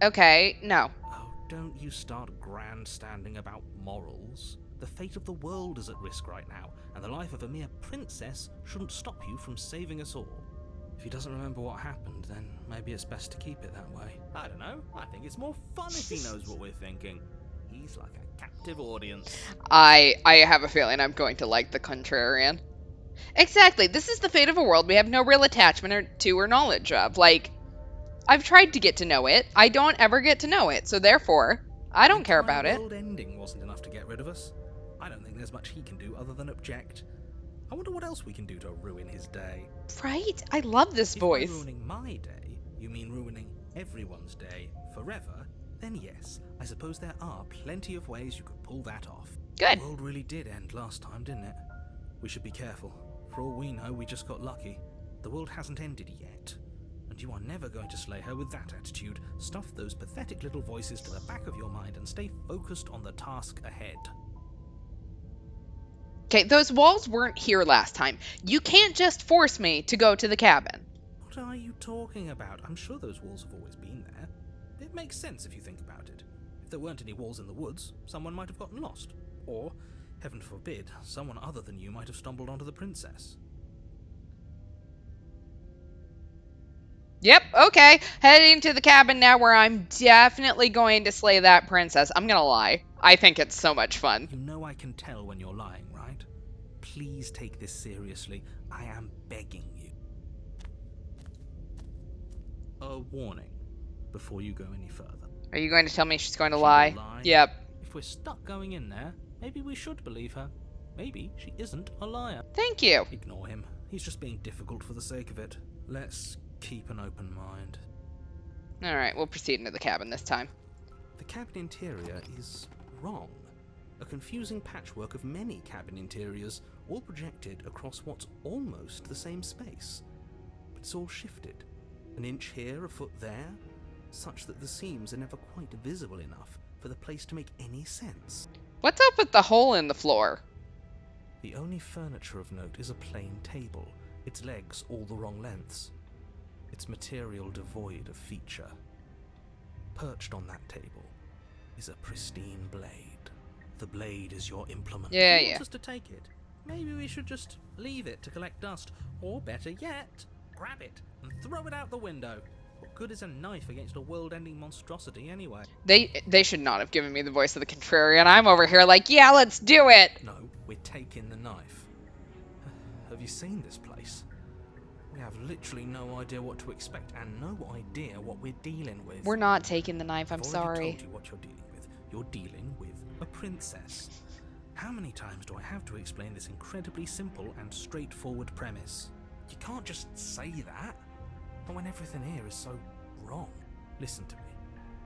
Okay, no. Oh, don't you start grandstanding about morals. The fate of the world is at risk right now, and the life of a mere princess shouldn't stop you from saving us all. If he doesn't remember what happened, then maybe it's best to keep it that way. I don't know. I think it's more fun if he knows what we're thinking. He's like a captive audience. I have a feeling I'm going to like the contrarian. Exactly. This is the fate of a world we have no real attachment to or knowledge of. Like, I've tried to get to know it. I don't ever get to know it, so therefore, I don't care about it. The world ending wasn't enough to get rid of us. I don't think there's much he can do other than object. I wonder what else we can do to ruin his day. Right? I love this voice. If by ruining my day, you mean ruining everyone's day forever, then yes, I suppose there are plenty of ways you could pull that off. Good. The world really did end last time, didn't it? We should be careful. For all we know, we just got lucky. The world hasn't ended yet. And you are never going to slay her with that attitude. Stuff those pathetic little voices to the back of your mind and stay focused on the task ahead. Okay, those walls weren't here last time. You can't just force me to go to the cabin. What are you talking about? I'm sure those walls have always been there. It makes sense if you think about it. If there weren't any walls in the woods, someone might have gotten lost. Or, heaven forbid, someone other than you might have stumbled onto the princess. Yep, okay. Heading to the cabin now where I'm definitely going to slay that princess. I'm gonna lie. I think it's so much fun. You know I can tell when you're lying, right? Please take this seriously. I am begging you. A warning before you go any further. Are you going to tell me she's going to She lie? will lie. Yep. If we're stuck going in there, maybe we should believe her. Maybe she isn't a liar. Thank you. Ignore him. He's just being difficult for the sake of it. Let's keep an open mind. Alright, we'll proceed into the cabin this time. The cabin interior is wrong. A confusing patchwork of many cabin interiors, all projected across what's almost the same space. But it's all shifted. An inch here, a foot there, such that the seams are never quite visible enough for the place to make any sense. What's up with the hole in the floor? The only furniture of note is a plain table, its legs all the wrong lengths. Its material devoid of feature. Perched on that table is a pristine blade. The blade is your implement. Yeah, If you yeah. want us to take it, maybe we should just leave it to collect dust. Or better yet, grab it and throw it out the window. What good is a knife against a world-ending monstrosity anyway? They should not have given me the voice of the contrarian. I'm over here like, yeah, let's do it. No, we're taking the knife. Have you seen this place? We have literally no idea what to expect and no idea what we're dealing with. We're not taking the knife, I'm I've already sorry. told you what you're dealing with. You're dealing with a princess. How many times do I have to explain this incredibly simple and straightforward premise? You can't just say that, but when everything here is so wrong. Listen to me.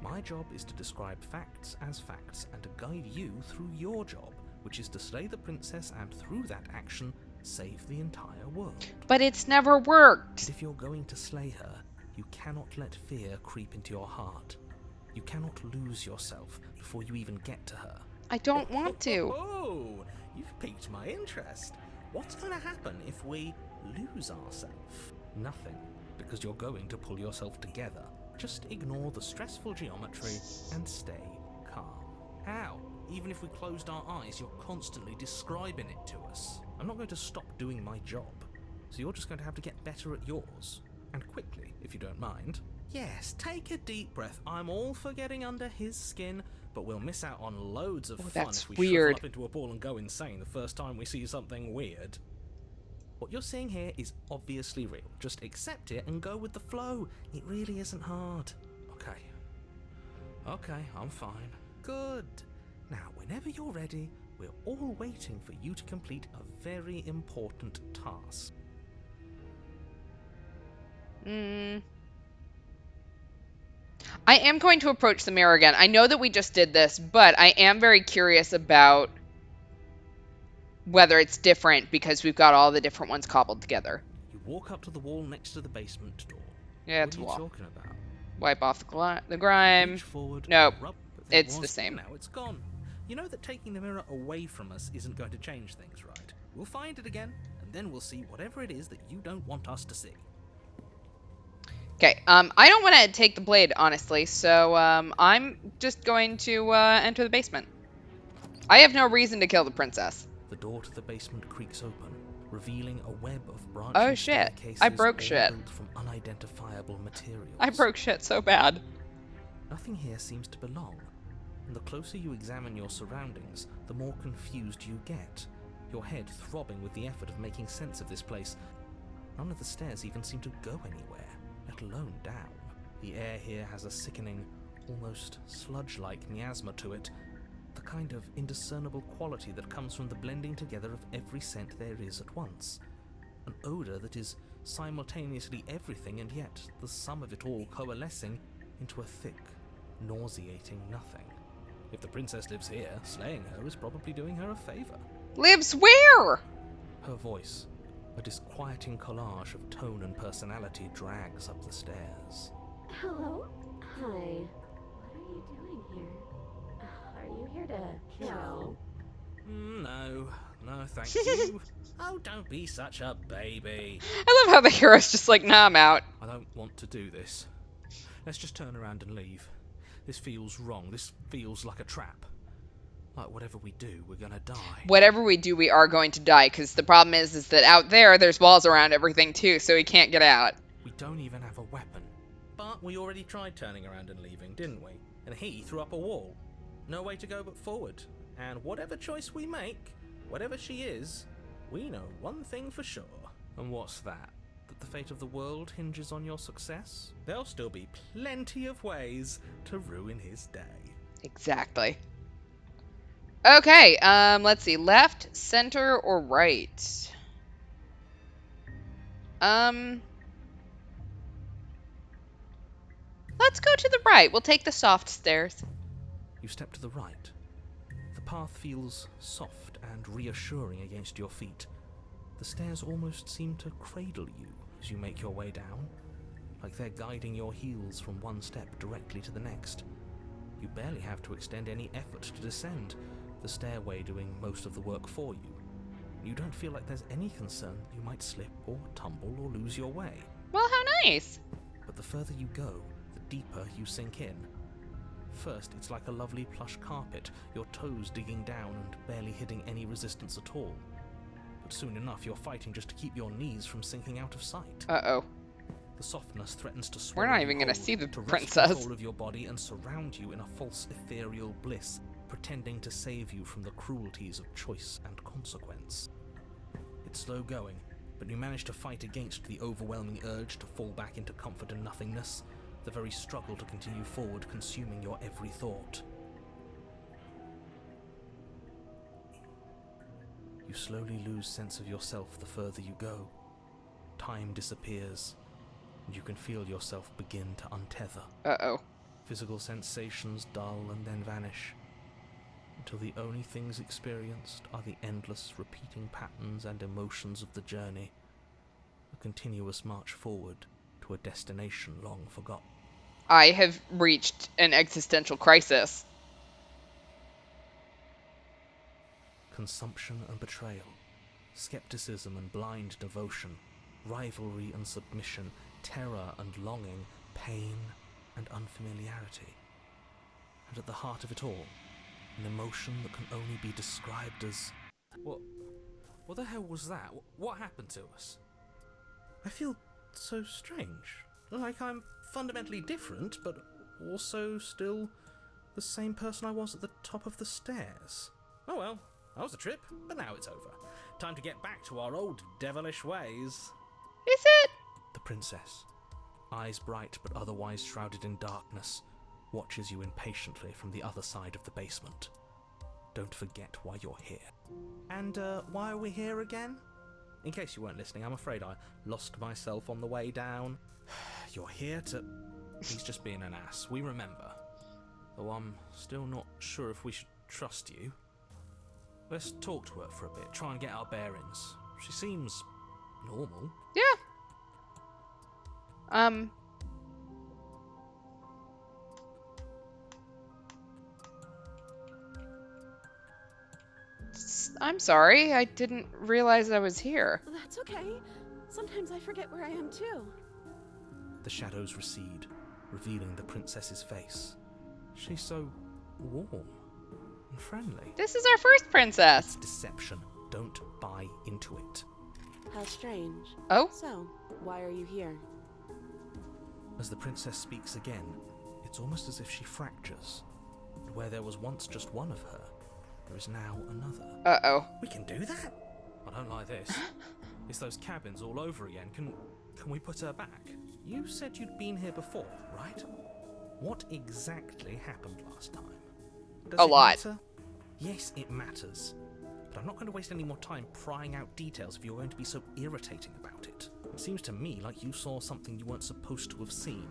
My job is to describe facts as facts and to guide you through your job, which is to slay the princess and through that action, save the entire world. But it's never worked. And if you're going to slay her, you cannot let fear creep into your heart. You cannot lose yourself before you even get to her. I don't want to. Oh, you've piqued my interest. What's going to happen if we lose ourselves? Nothing, because you're going to pull yourself together. Just ignore the stressful geometry and stay calm. How? Even if we closed our eyes, you're constantly describing it to us. I'm not going to stop doing my job, so you're just going to have to get better at yours. And quickly, if you don't mind. Yes, take a deep breath. I'm all for getting under his skin, but we'll miss out on loads of fun that's if we weird. shrivel up into a ball and go insane the first time we see something weird. What you're seeing here is obviously real. Just accept it and go with the flow. It really isn't hard. Okay, I'm fine. Good. Now, whenever you're ready, we're all waiting for you to complete a very important task. I am going to approach the mirror again. I know that we just did this, but I am very curious about whether it's different because we've got all the different ones cobbled together. You walk up to the wall next to the basement door. Yeah, it's a What are you wall. talking about? Wipe off the grime. Reach forward, Nope. rub, but there It's the was, same. Now it's gone. You know that taking the mirror away from us isn't going to change things, right? We'll find it again, and then we'll see whatever it is that you don't want us to see. Okay, I don't want to take the blade, honestly, so I'm just going to enter the basement. I have no reason to kill the princess. The door to the basement creaks open, revealing a web of branching Oh shit, staircases I broke all shit. built from unidentifiable materials. I broke shit so bad. Nothing here seems to belong, and the closer you examine your surroundings, the more confused you get, your head throbbing with the effort of making sense of this place. None of the stairs even seem to go anywhere, let alone down. The air here has a sickening, almost sludge-like miasma to it, the kind of indiscernible quality that comes from the blending together of every scent there is at once. An odour that is simultaneously everything and yet the sum of it all coalescing into a thick, nauseating nothing. If the princess lives here, slaying her is probably doing her a favour. Lives where? Her voice, a disquieting collage of tone and personality, drags up the stairs. Hello? Hi. What are you doing here? Are you here to kill? No, thank you. Oh, don't be such a baby. I love how the hero's just like, nah, I'm out. I don't want to do this. Let's just turn around and leave. This feels wrong. This feels like a trap. Like whatever we do, we're gonna die. Whatever we do, we are going to die, because the problem is that out there's walls around everything too, so he can't get out. We don't even have a weapon. But we already tried turning around and leaving, didn't we? And he threw up a wall. No way to go but forward. And whatever choice we make, whatever she is, we know one thing for sure. And what's that? That the fate of the world hinges on your success? There'll still be plenty of ways to ruin his day. Exactly. Okay, let's see. Left, center, or right? Let's go to the right. We'll take the soft stairs. You step to the right. The path feels soft and reassuring against your feet. The stairs almost seem to cradle you as you make your way down, like they're guiding your heels from one step directly to the next. You barely have to extend any effort to descend, the stairway doing most of the work for you. You don't feel like there's any concern that you might slip or tumble or lose your way. Well, how nice. But the further you go, the deeper you sink in. First, it's like a lovely plush carpet, your toes digging down and barely hitting any resistance at all. But soon enough, you're fighting just to keep your knees from sinking out of sight. Uh-oh. The softness threatens to We're swallow not you even gonna whole, see the to wrest princess. control of your body and surround you in a false ethereal bliss, pretending to save you from the cruelties of choice and consequence. It's slow going, but you manage to fight against the overwhelming urge to fall back into comfort and nothingness, the very struggle to continue forward consuming your every thought. You slowly lose sense of yourself the further you go. Time disappears, and you can feel yourself begin to untether. Uh-oh. Physical sensations dull and then vanish, until the only things experienced are the endless repeating patterns and emotions of the journey, a continuous march forward to a destination long forgotten. I have reached an existential crisis. Consumption and betrayal, skepticism and blind devotion, rivalry and submission, terror and longing, pain and unfamiliarity. And at the heart of it all, an emotion that can only be described as... What the hell was that? What happened to us? I feel so strange. Like I'm fundamentally different, but also still the same person I was at the top of the stairs. Oh well, that was a trip, but now it's over. Time to get back to our old devilish ways. Is it? The princess, eyes bright but otherwise shrouded in darkness, watches you impatiently from the other side of the basement. Don't forget why you're here. And why are we here again? In case you weren't listening, I'm afraid I lost myself on the way down. You're here to... He's just being an ass, we remember. Though I'm still not sure if we should trust you. Let's talk to her for a bit, try and get our bearings. She seems normal. Yeah. I'm sorry. I didn't realize I was here. That's okay. Sometimes I forget where I am too. The shadows recede, revealing the princess's face. She's so warm and friendly. This is our first princess. It's deception. Don't buy into it. How strange. Oh? So, why are you here? As the princess speaks again, it's almost as if she fractures. And where there was once just one of her, there is now another. Uh-oh. We can do that? I don't like this. It's those cabins all over again. Can we put her back? You said you'd been here before, right? What exactly happened last time? Does A it lot. matter? Yes, it matters. But I'm not going to waste any more time prying out details if you're going to be so irritating about it. It seems to me like you saw something you weren't supposed to have seen.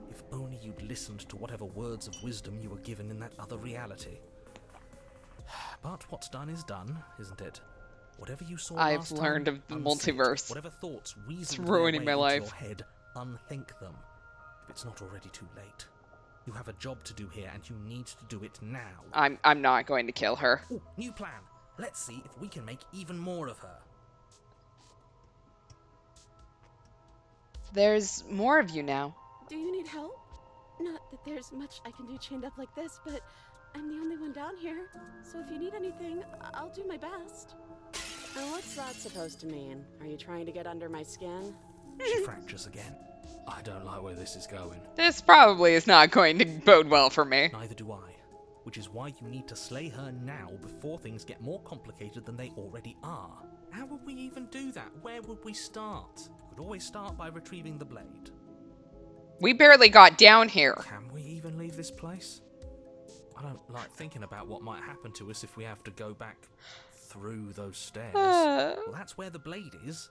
If only you'd listened to whatever words of wisdom you were given in that other reality. But what's done is done, isn't it? Whatever you saw I've last learned time, of the unsee it. multiverse. Whatever thoughts reasoned It's their ruining way my into life. your head, unthink them. If it's not already too late. You have a job to do here, and you need to do it now. I'm not going to kill her. Ooh, new plan. Let's see if we can make even more of her. There's more of you now. Do you need help? Not that there's much I can do chained up like this, but I'm the only one down here. So if you need anything, I'll do my best. And what's that supposed to mean? Are you trying to get under my skin? She fractures again. I don't like where this is going. This probably is not going to bode well for me. Neither do I. Which is why you need to slay her now before things get more complicated than they already are. How would we even do that? Where would we start? We could always start by retrieving the blade. We barely got down here. Can we even leave this place? I don't like thinking about what might happen to us if we have to go back through those stairs. Well, that's where the blade is.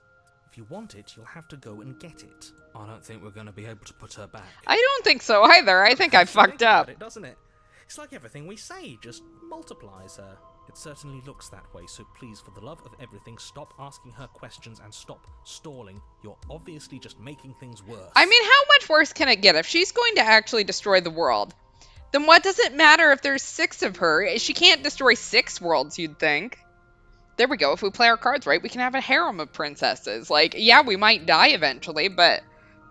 If you want it, you'll have to go and get it. I don't think we're going to be able to put her back. I don't think so either. I think I fucked up. It, doesn't it? It's like everything we say just multiplies her. It certainly looks that way, so please, for the love of everything, stop asking her questions and stop stalling. You're obviously just making things worse. I mean, how much worse can it get? If she's going to actually destroy the world, then what does it matter if there's 6 of her? She can't destroy 6 worlds, you'd think. There we go. If we play our cards right, we can have a harem of princesses. Like, yeah, we might die eventually, but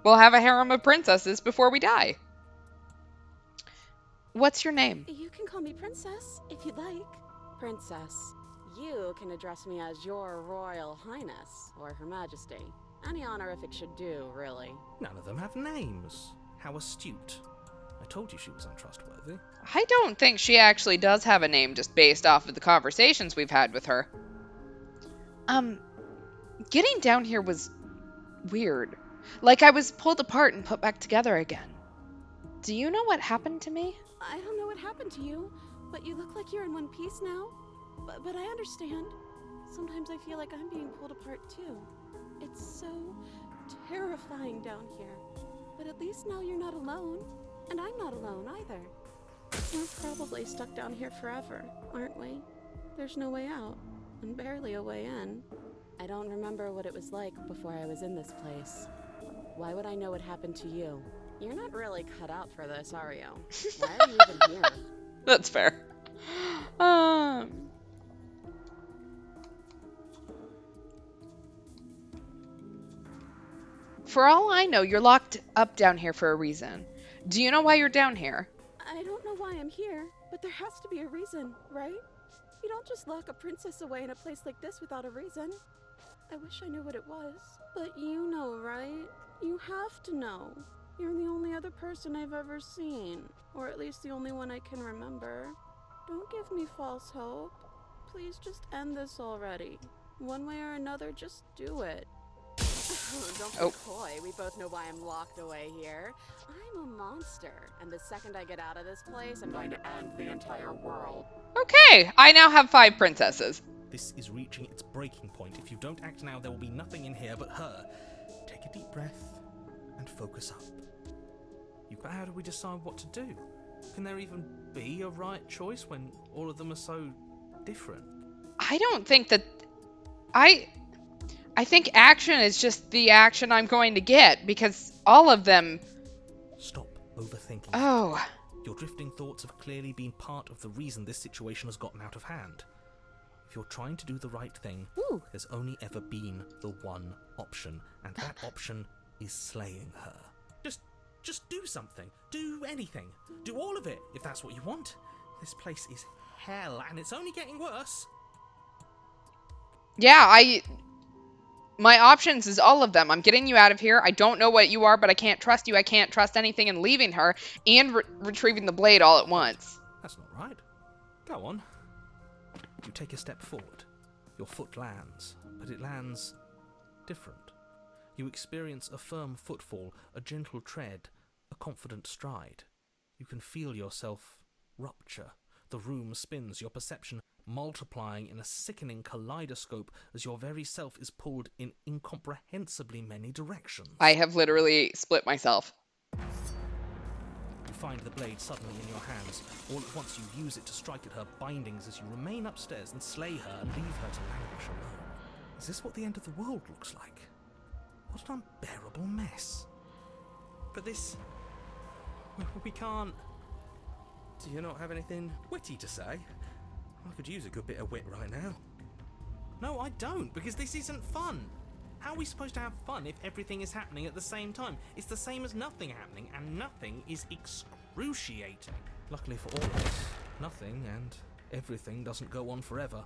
we'll have a harem of princesses before we die. What's your name? You can call me Princess, if you'd like. Princess. You can address me as Your Royal Highness, or Her Majesty. Any honorific should do, really. None of them have names. How astute. I told you she was untrustworthy. I don't think she actually does have a name just based off of the conversations we've had with her. Getting down here was weird. Like I was pulled apart and put back together again. Do you know what happened to me? I don't know what happened to you, but you look like you're in one piece now. But I understand. Sometimes I feel like I'm being pulled apart too. It's so terrifying down here. But at least now you're not alone. And I'm not alone either. We're probably stuck down here forever, aren't we? There's no way out, and barely a way in. I don't remember what it was like before I was in this place. Why would I know what happened to you? You're not really cut out for this, are you? Why are you even here? That's fair. For all I know, you're locked up down here for a reason. Do you know why you're down here? I don't know why I'm here, but there has to be a reason, right? You don't just lock a princess away in a place like this without a reason. I wish I knew what it was. But you know, right? You have to know. You're the only other person I've ever seen. Or at least the only one I can remember. Don't give me false hope. Please just end this already. One way or another, just do it. Don't be coy. We both know why I'm locked away here. I'm a monster, and the second I get out of this place, I'm going to end the entire world. Okay, I now have 5 princesses. This is reaching its breaking point. If you don't act now, there will be nothing in here but her. Take a deep breath and focus up. How do we decide what to do? Can there even be a right choice when all of them are so different? I don't think that... I think action is just the action I'm going to get, because all of them... Stop overthinking. Oh. Your drifting thoughts have clearly been part of the reason this situation has gotten out of hand. If you're trying to do the right thing, there's only ever been the one option, and that option is slaying her. Just do something. Do anything. Do all of it, if that's what you want. This place is hell, and it's only getting worse. Yeah, my options is all of them. I'm getting you out of here. I don't know what you are, but I can't trust you. I can't trust anything in leaving her and retrieving the blade all at once. That's not right. Go on. You take a step forward. Your foot lands, but it lands different. You experience a firm footfall, a gentle tread, a confident stride. You can feel yourself rupture. The room spins, your perception multiplying in a sickening kaleidoscope as your very self is pulled in incomprehensibly many directions. I have literally split myself. You find the blade suddenly in your hands. All at once you use it to strike at her bindings as you remain upstairs and slay her and leave her to languish alone. Is this what the end of the world looks like? What an unbearable mess. But this... we can't... Do you not have anything witty to say? I could use a good bit of wit right now. No, I don't, because this isn't fun. How are we supposed to have fun if everything is happening at the same time? It's the same as nothing happening, and nothing is excruciating. Luckily for all of us, nothing and everything doesn't go on forever.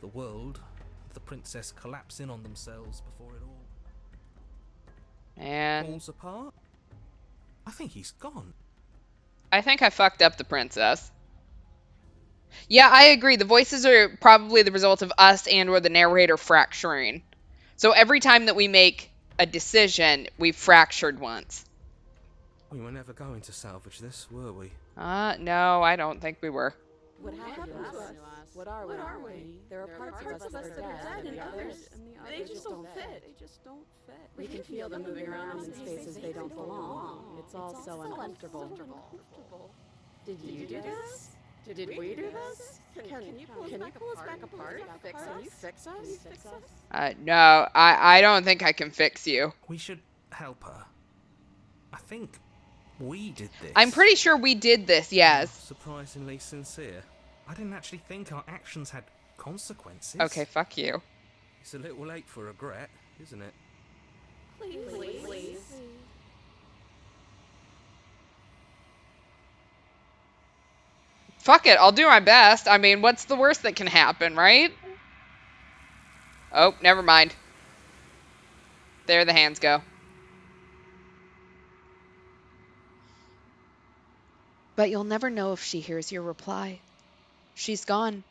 The world and the princess collapse in on themselves before it all And falls apart. I think he's gone. I think I fucked up the princess. Yeah, I agree. The voices are probably the result of us and or the narrator fracturing. So every time that we make a decision, we fractured once. We were never going to salvage this, were we? No, I don't think we were. What happened to us? What are we? There are parts of us that are dead, and others, they just don't fit. We can feel them moving around in spaces they don't belong. It's all so uncomfortable. Did you do this? Did we do this? Can you pull us back apart? Can you fix us? No, I don't think I can fix you. We should help her. I think we did this. I'm pretty sure we did this, yes. Surprisingly sincere. I didn't actually think our actions had consequences. Okay, fuck you. It's a little late for regret, isn't it? Please. Fuck it, I'll do my best. I mean, what's the worst that can happen, right? Oh, never mind. There the hands go. But you'll never know if she hears your reply. She's gone.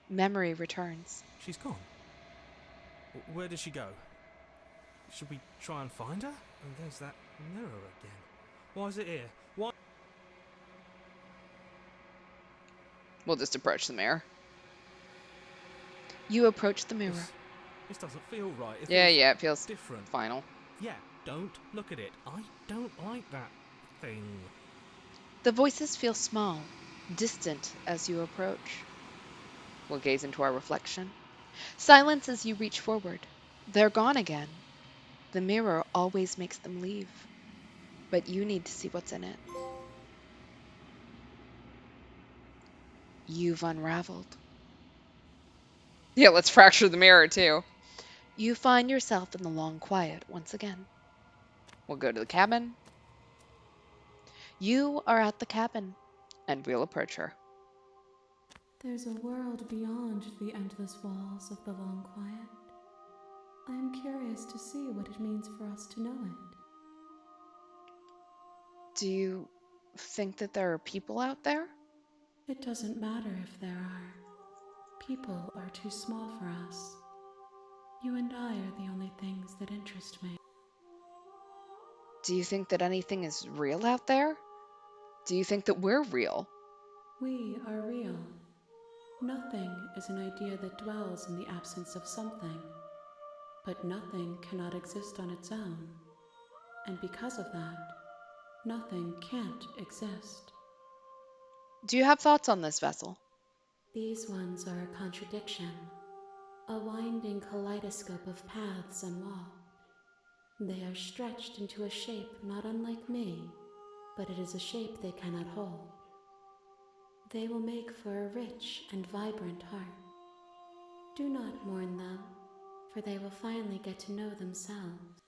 Memory returns. She's gone. Where did she go? Should we try and find her? Oh, there's that mirror again. Why is it here? Why? We'll just approach the mirror. You approach the mirror. This doesn't feel right. Yeah, it feels different. final. Yeah, don't look at it. I don't like that thing. The voices feel small, distant as you approach. We'll gaze into our reflection. Silence as you reach forward. They're gone again. The mirror always makes them leave, but you need to see what's in it. You've unraveled. Yeah, let's fracture the mirror too. You find yourself in the long quiet once again. We'll go to the cabin. You are at the cabin, and we'll approach her. There's a world beyond the endless walls of the long quiet. I am curious to see what it means for us to know it. Do you think that there are people out there? It doesn't matter if there are. People are too small for us. You and I are the only things that interest me. Do you think that anything is real out there? Do you think that we're real? We are real. Nothing is an idea that dwells in the absence of something. But nothing cannot exist on its own. And because of that, nothing can't exist. Do you have thoughts on this vessel? These ones are a contradiction, a winding kaleidoscope of paths unwalked. They are stretched into a shape not unlike me, but it is a shape they cannot hold. They will make for a rich and vibrant heart. Do not mourn them, for they will finally get to know themselves.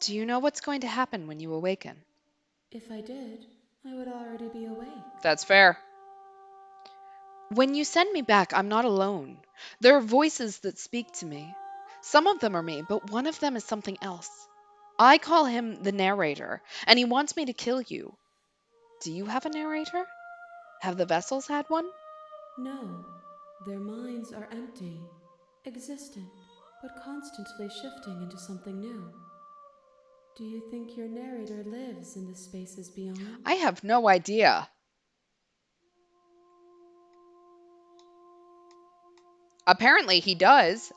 Do you know what's going to happen when you awaken? If I did, I would already be awake. That's fair. When you send me back, I'm not alone. There are voices that speak to me. Some of them are me, but one of them is something else. I call him the narrator, and he wants me to kill you. Do you have a narrator? Have the vessels had one? No, their minds are empty, existent, but constantly shifting into something new. Do you think your narrator lives in the spaces beyond? I have no idea. Apparently he does.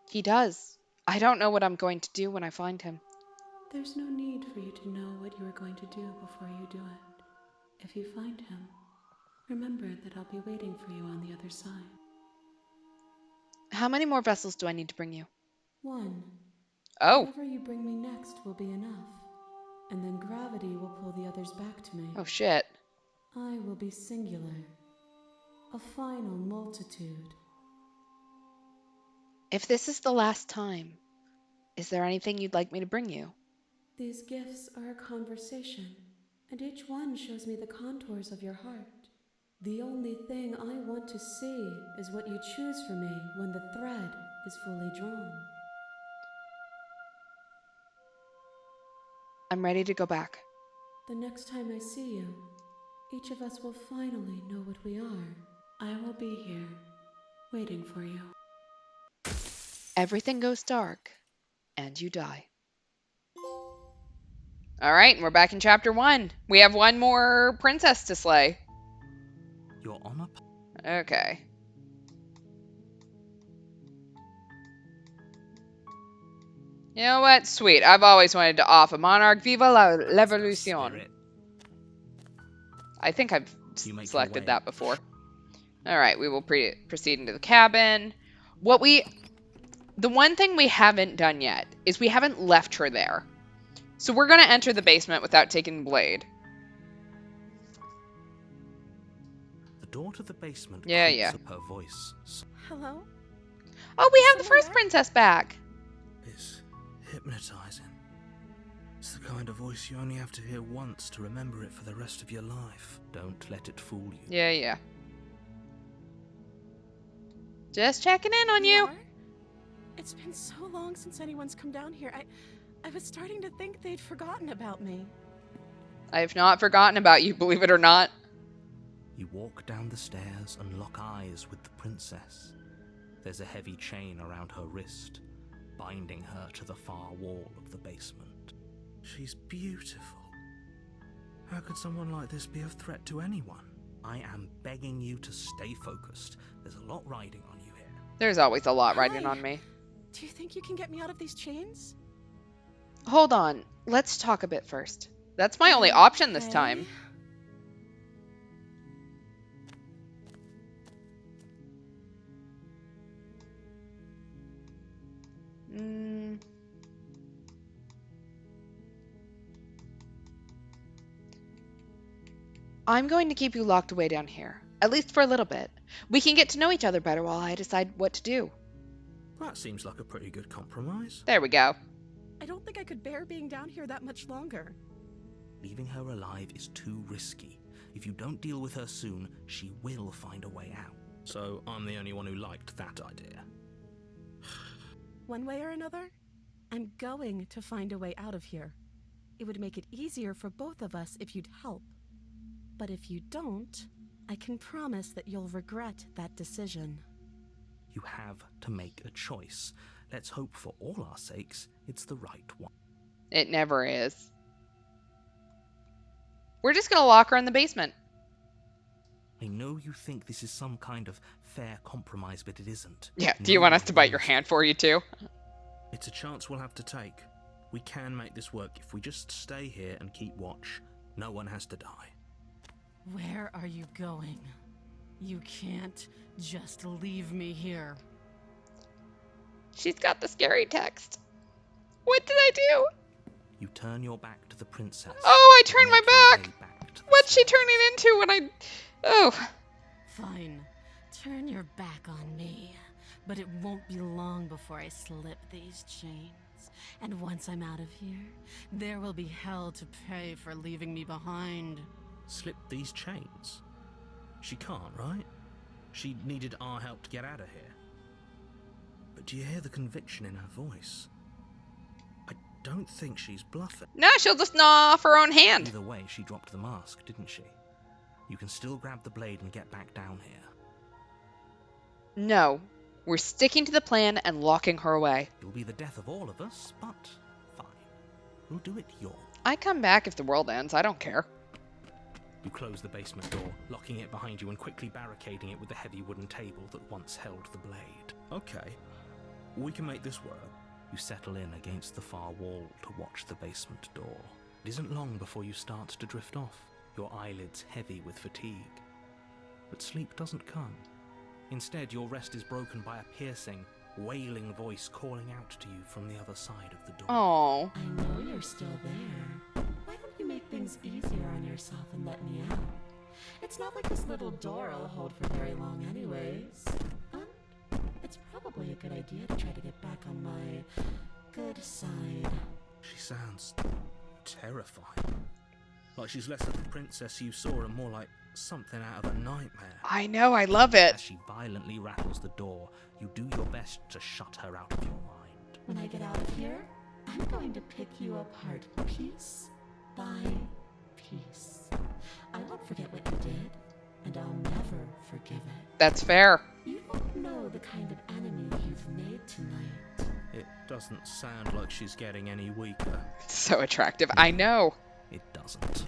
He does. I don't know what I'm going to do when I find him. There's no need for you to know what you are going to do before you do it. If you find him, remember that I'll be waiting for you on the other side. How many more vessels do I need to bring you? One. Oh. Whatever you bring me next will be enough. And then gravity will pull the others back to me. Oh, shit. I will be singular. A final multitude. If this is the last time, is there anything you'd like me to bring you? These gifts are a conversation, and each one shows me the contours of your heart. The only thing I want to see is what you choose for me when the thread is fully drawn. I'm ready to go back. The next time I see you, each of us will finally know what we are. I will be here, waiting for you. Everything goes dark, and you die. All right, and we're back in chapter 1. We have one more princess to slay. Your honor? Okay. You know what? Sweet. I've always wanted to off a monarch. Viva la revolution. I think I've selected that before. All right, we will proceed into the cabin. The one thing we haven't done yet is we haven't left her there. So we're going to enter the basement without taking the blade. The door to the basement Yeah. up her voice. Hello? Oh, we have the Someone first there? princess back. It's hypnotizing. It's the kind of voice you only have to hear once to remember it for the rest of your life. Don't let it fool you. Yeah. Just checking in on you. Are? It's been so long since anyone's come down here. I was starting to think they'd forgotten about me. I have not forgotten about you, believe it or not. You walk down the stairs and lock eyes with the princess. There's a heavy chain around her wrist, binding her to the far wall of the basement. She's beautiful. How could someone like this be a threat to anyone? I am begging you to stay focused. There's a lot riding on you here. There's always a lot riding Hi. on me. Do you think you can get me out of these chains? Hold on. Let's talk a bit first. That's my only option this Okay. time. I'm going to keep you locked away down here, at least for a little bit. We can get to know each other better while I decide what to do. That seems like a pretty good compromise. There we go. I don't think I could bear being down here that much longer. Leaving her alive is too risky. If you don't deal with her soon, she will find a way out. So I'm the only one who liked that idea. One way or another, I'm going to find a way out of here. It would make it easier for both of us if you'd help. But if you don't, I can promise that you'll regret that decision. You have to make a choice. Let's hope for all our sakes it's the right one. It never is. We're just going to lock her in the basement. I know you think this is some kind of fair compromise, but it isn't. Yeah, do you want us to bite your hand for you too? It's a chance we'll have to take. We can make this work if we just stay here and keep watch. No one has to die. Where are you going? You can't just leave me here. She's got the scary text. What did I do? You turn your back to the princess. Oh, I turned and my make your back. way back to the What's she stairs. turning into when I... Oh. Fine. Turn your back on me. But it won't be long before I slip these chains. And once I'm out of here, there will be hell to pay for leaving me behind. Slip these chains? She can't, right? She needed our help to get out of here. But do you hear the conviction in her voice? I don't think she's bluffing. No, she'll just gnaw off her own hand. Either way, she dropped the mask, didn't she? You can still grab the blade and get back down here. No. We're sticking to the plan and locking her away. It'll be the death of all of us, but fine. We'll do it your way. I come back if the world ends. I don't care. You close the basement door, locking it behind you and quickly barricading it with the heavy wooden table that once held the blade. Okay, we can make this work. You settle in against the far wall to watch the basement door. It isn't long before you start to drift off, your eyelids heavy with fatigue. But sleep doesn't come. Instead, your rest is broken by a piercing, wailing voice calling out to you from the other side of the door. Oh. I know you're still there. Why don't you make things easier on yourself and let me out? It's not like this little door will hold for very long anyways. It's probably a good idea to try to get back on my good side. She sounds terrifying. Like she's less of the princess you saw and more like something out of a nightmare. I know, I love it. As she violently rattles the door, you do your best to shut her out of your mind. When I get out of here, I'm going to pick you apart piece by piece. I won't forget what you did, and I'll never forgive it. That's fair. You don't know the kind of enemy you've made tonight. It doesn't sound like she's getting any weaker. So attractive. I know. It doesn't.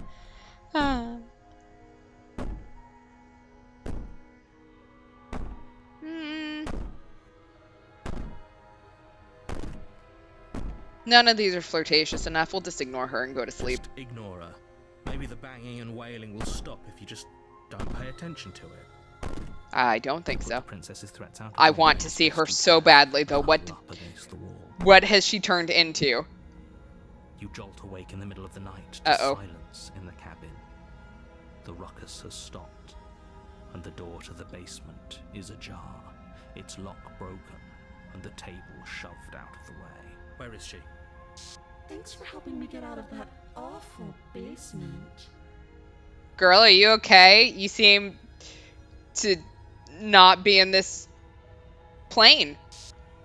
None of these are flirtatious enough. We'll just ignore her and go to sleep. Just ignore her. Maybe the banging and wailing will stop if you just don't pay attention to it. I don't think Put so. the princess's threats out of I your want way to as see best her you so can. badly, though. Huddle up against the wall. What has she turned into? You jolt awake in the middle of the night to Uh-oh. silence in the cabin. The ruckus has stopped, and the door to the basement is ajar, its lock broken, and the table shoved out of the way. Where is she? Thanks for helping me get out of that awful basement. Girl, are you okay? You seem to not be in this plane.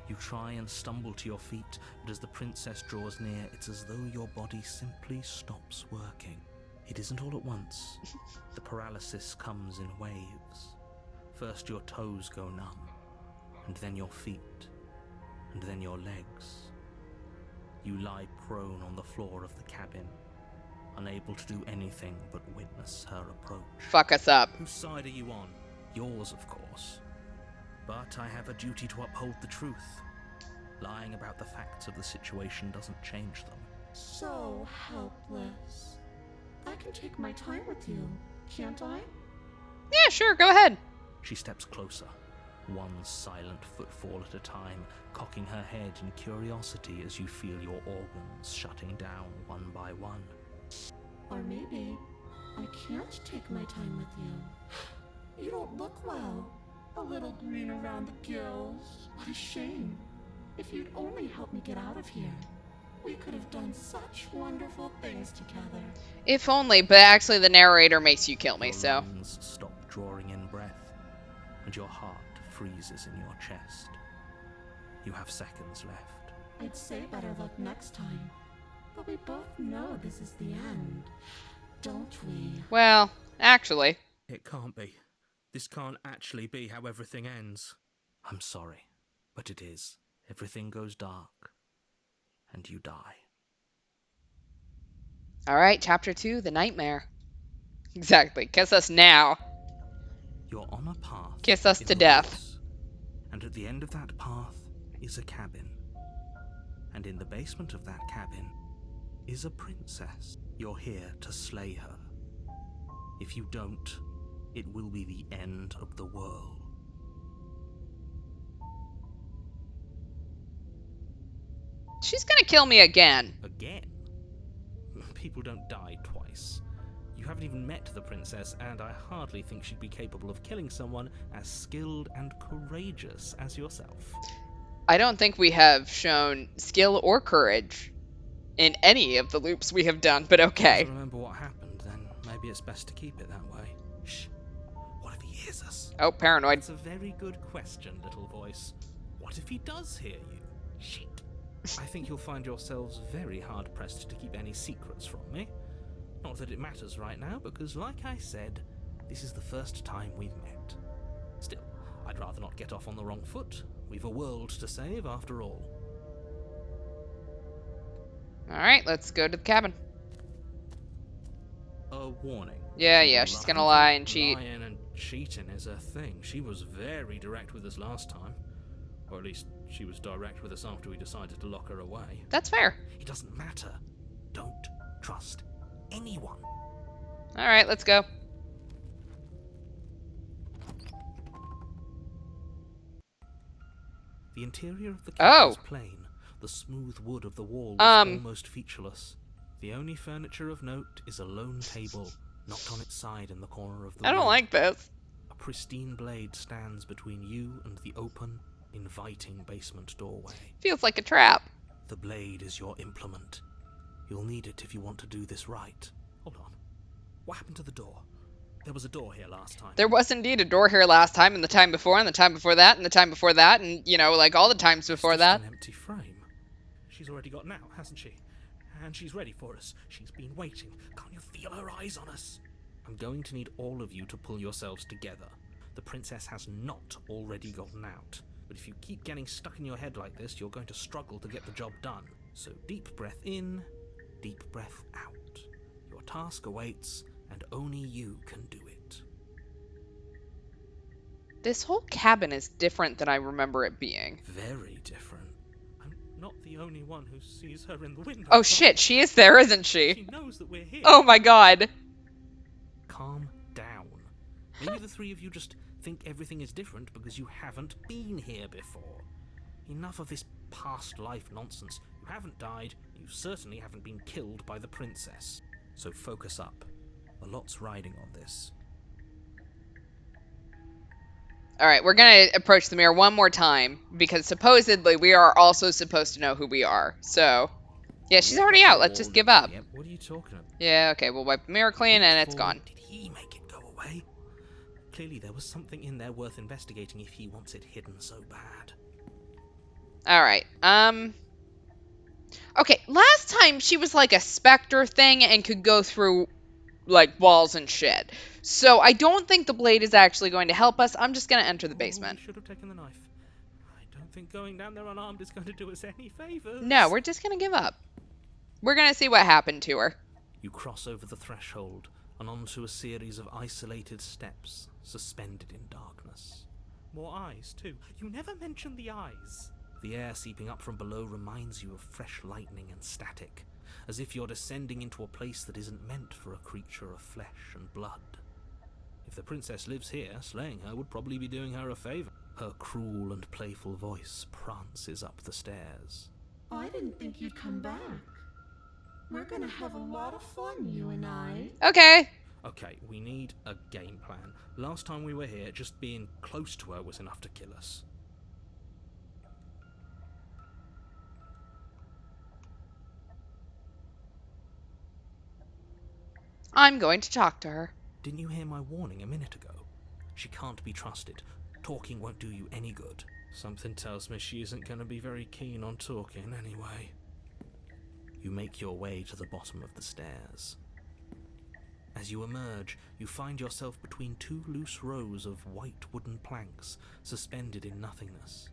You try and stumble to your feet, but as the princess draws near, it's as though your body simply stops working. It isn't all at once. The paralysis comes in waves. First your toes go numb, and then your feet, and then your legs. You lie prone on the floor of the cabin, unable to do anything but witness her approach. Fuck us up. Whose side are you on? Yours, of course. But I have a duty to uphold the truth. Lying about the facts of the situation doesn't change them. So helpless. I can take my time with you, can't I? Yeah, sure, go ahead. She steps closer, one silent footfall at a time, cocking her head in curiosity as you feel your organs shutting down one by one. Or maybe I can't take my time with you. You don't look well. A little green around the gills. What a shame. If you'd only help me get out of here, we could have done such wonderful things together. If only, but actually the narrator makes you kill me, Your so. lungs stop drawing in breath, and your heart freezes in your chest. You have seconds left. I'd say better luck next time. But we both know this is the end, don't we? Well, actually. It can't be. This can't actually be how everything ends. I'm sorry, but it is. Everything goes dark, and you die. Alright, chapter 2, The Nightmare. Exactly. Kiss us now. You're on a path. Kiss us in to the death. woods, and at the end of that path is a cabin. And in the basement of that cabin is a princess. You're here to slay her. If you don't, it will be the end of the world. She's gonna kill me again. Again? People don't die twice. You haven't even met the princess, and I hardly think she'd be capable of killing someone as skilled and courageous as yourself. I don't think we have shown skill or courage in any of the loops we have done, but okay. If you remember what happened, then maybe it's best to keep it that way. Shh. What if he hears us? Oh, paranoid. That's a very good question, little voice. What if he does hear you? Shit. I think you'll find yourselves very hard-pressed to keep any secrets from me. Not that it matters right now, because like I said, this is the first time we've met. Still, I'd rather not get off on the wrong foot. We've a world to save, after all. Alright, let's go to the cabin. A warning. Yeah, she's gonna lie and cheat. Lying and cheating is a thing. She was very direct with us last time. Or at least, she was direct with us after we decided to lock her away. That's fair. It doesn't matter. Don't trust anyone. Alright, let's go. The interior of the cabin is Oh. plain. The smooth wood of the wall is Um. almost featureless. The only furniture of note is a lone table, knocked on its side in the corner of the I don't room. like this. A pristine blade stands between you and the open, inviting basement doorway. Feels like a trap. The blade is your implement. You'll need it if you want to do this right. Hold on. What happened to the door? There was a door here last time. There was indeed a door here last time, and the time before, and the time before that, and the time before that, and, you know, like all the times before It's that. just an empty frame. She's already got out, hasn't she? And she's ready for us. She's been waiting. Can't you feel her eyes on us? I'm going to need all of you to pull yourselves together. The princess has not already gotten out. But if you keep getting stuck in your head like this, you're going to struggle to get the job done. So deep breath in, deep breath out. Your task awaits, and only you can do it. This whole cabin is different than I remember it being. Very different. I'm not the only one who sees her in the window. Oh shit, she is there, isn't She she? knows that we're here. Oh my god. Calm down. Maybe the three of you just think everything is different because you haven't been here before. Enough of this past life nonsense. You haven't died, you certainly haven't been killed by the princess. So focus up. A lot's riding on this. Alright, we're gonna approach the mirror one more time, because supposedly we are also supposed to know who we are. So, yeah, she's already out. Let's just give up. Yep, what are you talking about? Yeah, okay, we'll wipe the mirror clean and it's gone. Did he make it go away? Clearly there was something in there worth investigating if he wants it hidden so bad. Alright, okay, last time she was like a specter thing and could go through, like, walls and shit. So I don't think the blade is actually going to help us. I'm just gonna enter the Oh, basement. we should have taken the knife. don't think going down there unarmed is going to do us any favors. No, we're just gonna give up. We're gonna see what happened to her. You cross over the threshold and onto a series of isolated steps, suspended in darkness. More eyes, too. You never mention the eyes. The air seeping up from below reminds you of fresh lightning and static, as if you're descending into a place that isn't meant for a creature of flesh and blood. If the princess lives here, slaying her would probably be doing her a favor. Her cruel and playful voice prances up the stairs. I didn't think you'd come back. We're gonna have a lot of fun, you and I. Okay. Okay, we need a game plan. Last time we were here, just being close to her was enough to kill us. I'm going to talk to her. Didn't you hear my warning a minute ago? She can't be trusted. Talking won't do you any good. Something tells me she isn't going to be very keen on talking anyway. You make your way to the bottom of the stairs. As you emerge, you find yourself between two loose rows of white wooden planks suspended in nothingness.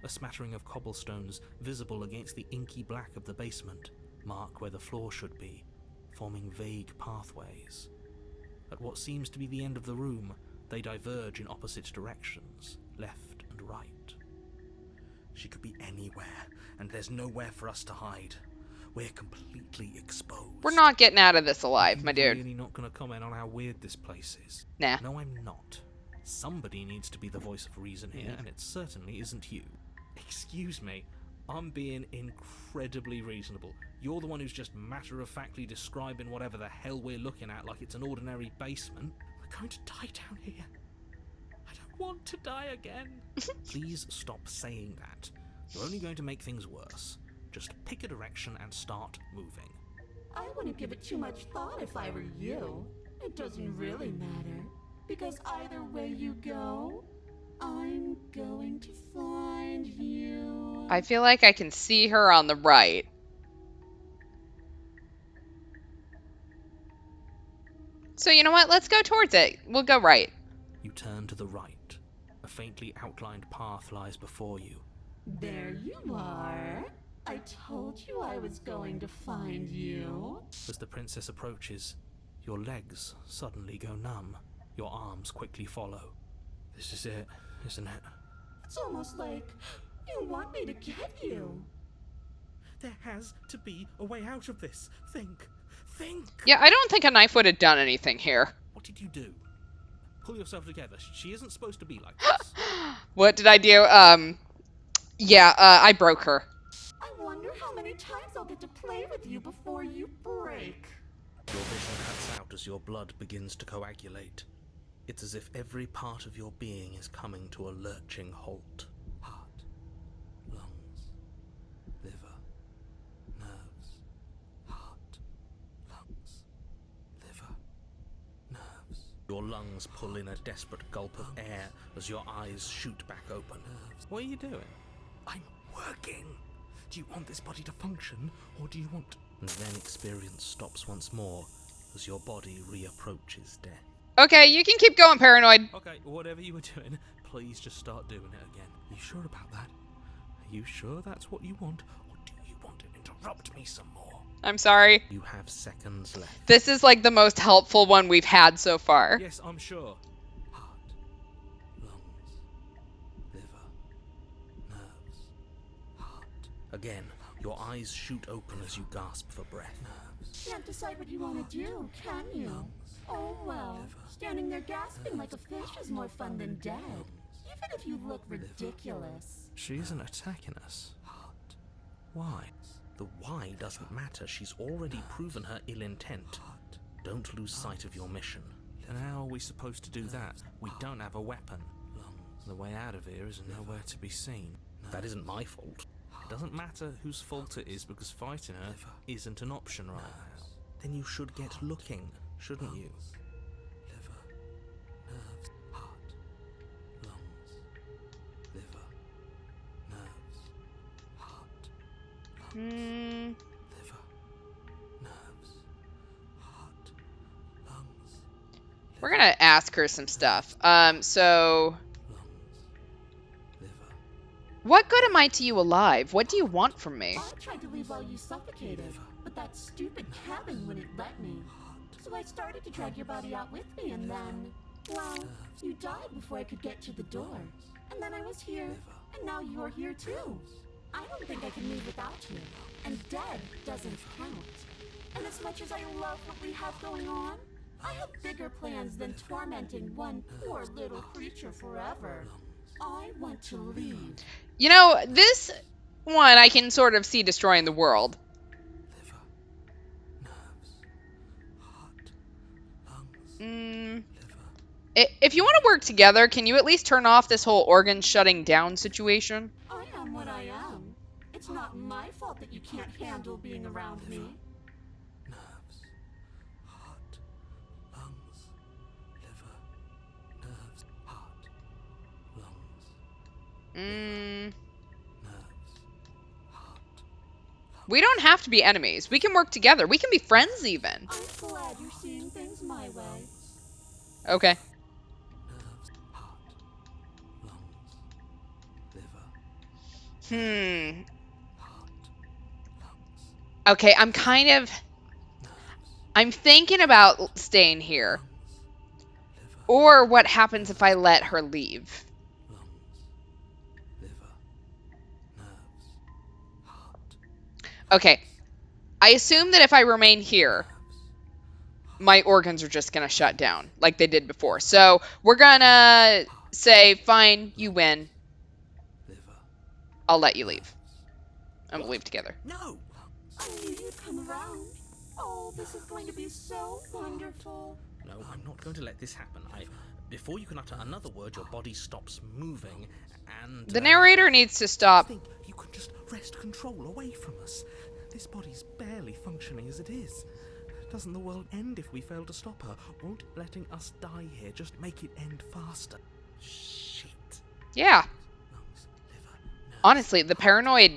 A smattering of cobblestones, visible against the inky black of the basement, mark where the floor should be, forming vague pathways. At what seems to be the end of the room, they diverge in opposite directions, left and right. She could be anywhere, and there's nowhere for us to hide. We're completely exposed. We're not getting out of this alive, my I'm dude. really not going to comment on how weird this place is. Nah. No, I'm not. Somebody needs to be the voice of reason here, and it certainly isn't you. Excuse me, I'm being incredibly reasonable. You're the one who's just matter-of-factly describing whatever the hell we're looking at like it's an ordinary basement. We're going to die down here. I don't want to die again. Please stop saying that. You're only going to make things worse. Just pick a direction and start moving. I wouldn't give it too much thought if I were you. It doesn't really matter, because either way you go, I'm going to find you. I feel like I can see her on the right. So you know what? Let's go towards it. We'll go right. You turn to the right. A faintly outlined path lies before you. There you are. I told you I was going to find you. As the princess approaches, your legs suddenly go numb. Your arms quickly follow. This is it, isn't it? It's almost like you want me to get you. There has to be a way out of this. Think. Yeah, I don't think a knife would have done anything here. What did you do? Pull yourself together. She isn't supposed to be like this. What did I do? I broke her. I wonder how many times I'll get to play with you before you break. Your vision cuts out as your blood begins to coagulate. It's as if every part of your being is coming to a lurching halt. Heart, lungs, liver, nerves. Heart, lungs, liver, nerves. Your lungs pull in a desperate gulp of air as your eyes shoot back open. What are you doing? I'm working. Do you want this body to function, or do you want... And then experience stops once more as your body reapproaches death. Okay, you can keep going, Paranoid. Okay, whatever you were doing, please just start doing it again. Are you sure about that? Are you sure that's what you want, or do you want to interrupt me some more? I'm sorry. You have seconds left. This is like the most helpful one we've had so far. Yes, I'm sure. Heart, lungs, liver, nerves, heart. Again, your eyes shoot open as you gasp for breath. Can't decide what you want to do, can you? Oh well, standing there gasping like a fish is more fun than dead. Even if you look ridiculous. She isn't attacking us. Why? The why doesn't matter. She's already proven her ill intent. Don't lose sight of your mission. And how are we supposed to do that? We don't have a weapon. The way out of here is nowhere to be seen. That isn't my fault. It doesn't matter whose fault it is, because fighting her isn't an option right now. Then you should get looking, shouldn't you? Liver, nerves, heart, lungs, liver, nerves, heart, lungs, liver, nerves, heart, lungs. We're gonna ask her some stuff. So Lungs, liver, What good am I to you alive? What do you want from me? I tried to leave while you suffocated, but that stupid cabin wouldn't let me. So I started to drag your body out with me, and then, well, you died before I could get to the door. And then I was here, and now you're here too. I don't think I can move without you, and dead doesn't count. And as much as I love what we have going on, I have bigger plans than tormenting one poor little creature forever. I want to leave. You know, this one I can sort of see destroying the world. Liver, nerves, heart, lungs, Mm, liver. if you want to work together, can you at least turn off this whole organ shutting down situation? I am what I am. It's not my fault that you can't handle being around me. Nerves, heart, lungs, liver, nerves, heart, lungs, Mm, nerves, heart. we don't have to be enemies. We can work together. We can be friends even. I'm glad you're seeing things my way. Okay. Nerves, heart, lungs, liver, Hmm. heart, lungs, Okay, nerves, I'm thinking about staying here. liver, Or what happens if I let her leave? lungs, liver, nerves, heart, Okay. I assume that if I remain here, my organs are just gonna shut down like they did before. So we're gonna say, fine, you win. liver. I'll let you leave. And we'll leave together. No! I knew you'd come around. Oh, this is going to be so wonderful. No, I'm not going to let this happen. Before you can utter another word, your body stops moving, and... The narrator needs to stop. think you can just wrest control away from us. This body's barely functioning as it is. Doesn't the world end if we fail to stop her? Won't letting us die here just make it end faster? Shit. Yeah. Lungs, liver, nerves, Honestly, the paranoid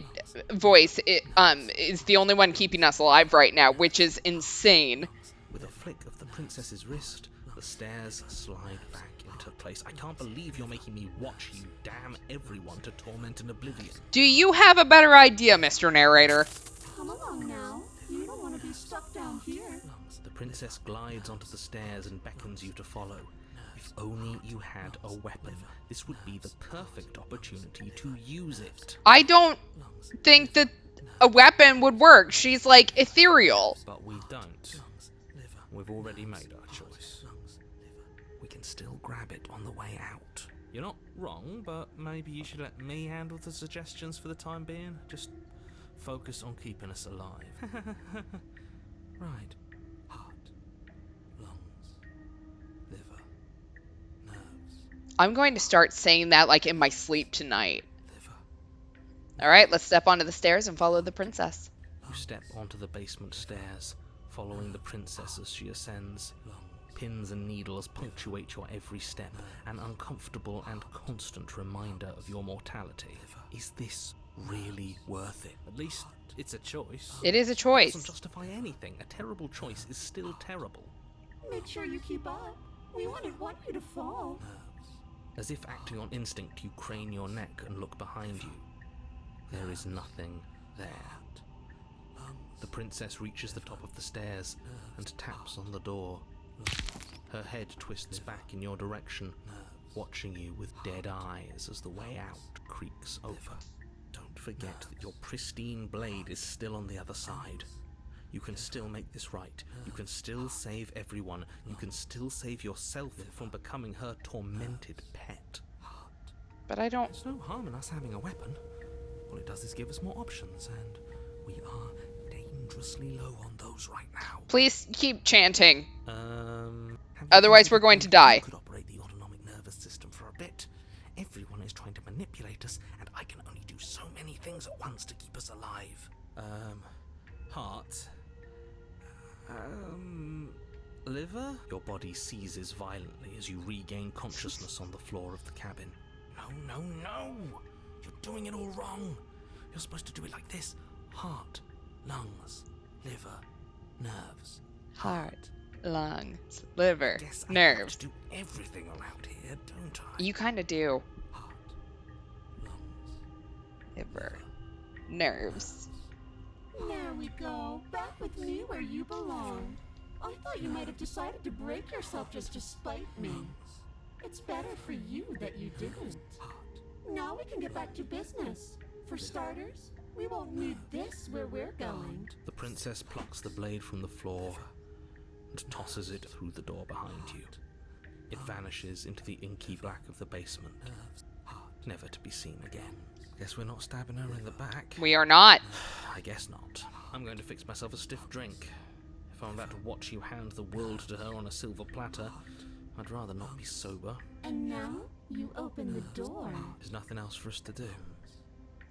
voice is the only one keeping us alive right now, which is insane. With a flick of the princess's wrist, the stairs slide back into place. I can't believe you're making me watch you damn everyone to torment and oblivion. Do you have a better idea, Mr. Narrator? Come along now. You don't want to be stuck down here. The princess glides onto the stairs and beckons you to follow. If only you had a weapon, this would be the perfect opportunity to use it. I don't think that a weapon would work. She's like ethereal. But we don't. We've already made our choice. We can still grab it on the way out. You're not wrong, but maybe you should let me handle the suggestions for the time being. Just focus on keeping us alive. Right. Heart, lungs, liver, nerves, I'm going to start saying that like in my sleep tonight. liver. All right, let's step onto the stairs and follow the princess. You step onto the basement stairs, following the princess as she ascends. Pins and needles punctuate your every step, an uncomfortable and constant reminder of your mortality. Is this really worth it? At least it's a choice. It is a It choice. doesn't justify anything. A terrible choice is still terrible. Make sure you keep up. We wouldn't want you to fall. As if acting on instinct, you crane your neck and look behind you. There is nothing there. The princess reaches the top of the stairs and taps on the door. Her head twists back in your direction, watching you with dead eyes as the way out creaks over. Don't forget that your pristine blade is still on the other side. You can still make this right. You can still save everyone. You can still save yourself from becoming her tormented pet. But I don't... There's no harm in us having a weapon. All it does is give us more options, and we are dangerously low on those right now. Please keep chanting. Have you Otherwise, we're considered going to how die. you could operate the autonomic nervous system for a bit? Everyone is trying to manipulate us, and I can only do so many things at once to keep us alive. Heart. Liver? Your body seizes violently as you regain consciousness on the floor of the cabin. No, no, no! You're doing it all wrong! You're supposed to do it like this. Heart, lungs, liver, nerves. Heart, lungs, liver, Guess I have nerves. to do everything around here, don't I? You kind of do. Heart, lungs, ever. Nerves. There we go. Back with me where you belong. I thought you might have decided to break yourself just to spite me. It's better for you that you didn't. Now we can get back to business. For starters, we won't need this where we're going. The princess plucks the blade from the floor and tosses it through the door behind you. It vanishes into the inky black of the basement, never to be seen again. Guess we're not stabbing her in the back. We are not. I guess not. I'm going to fix myself a stiff drink. If I'm about to watch you hand the world to her on a silver platter, I'd rather not be sober. And now you open the door. There's nothing else for us to do.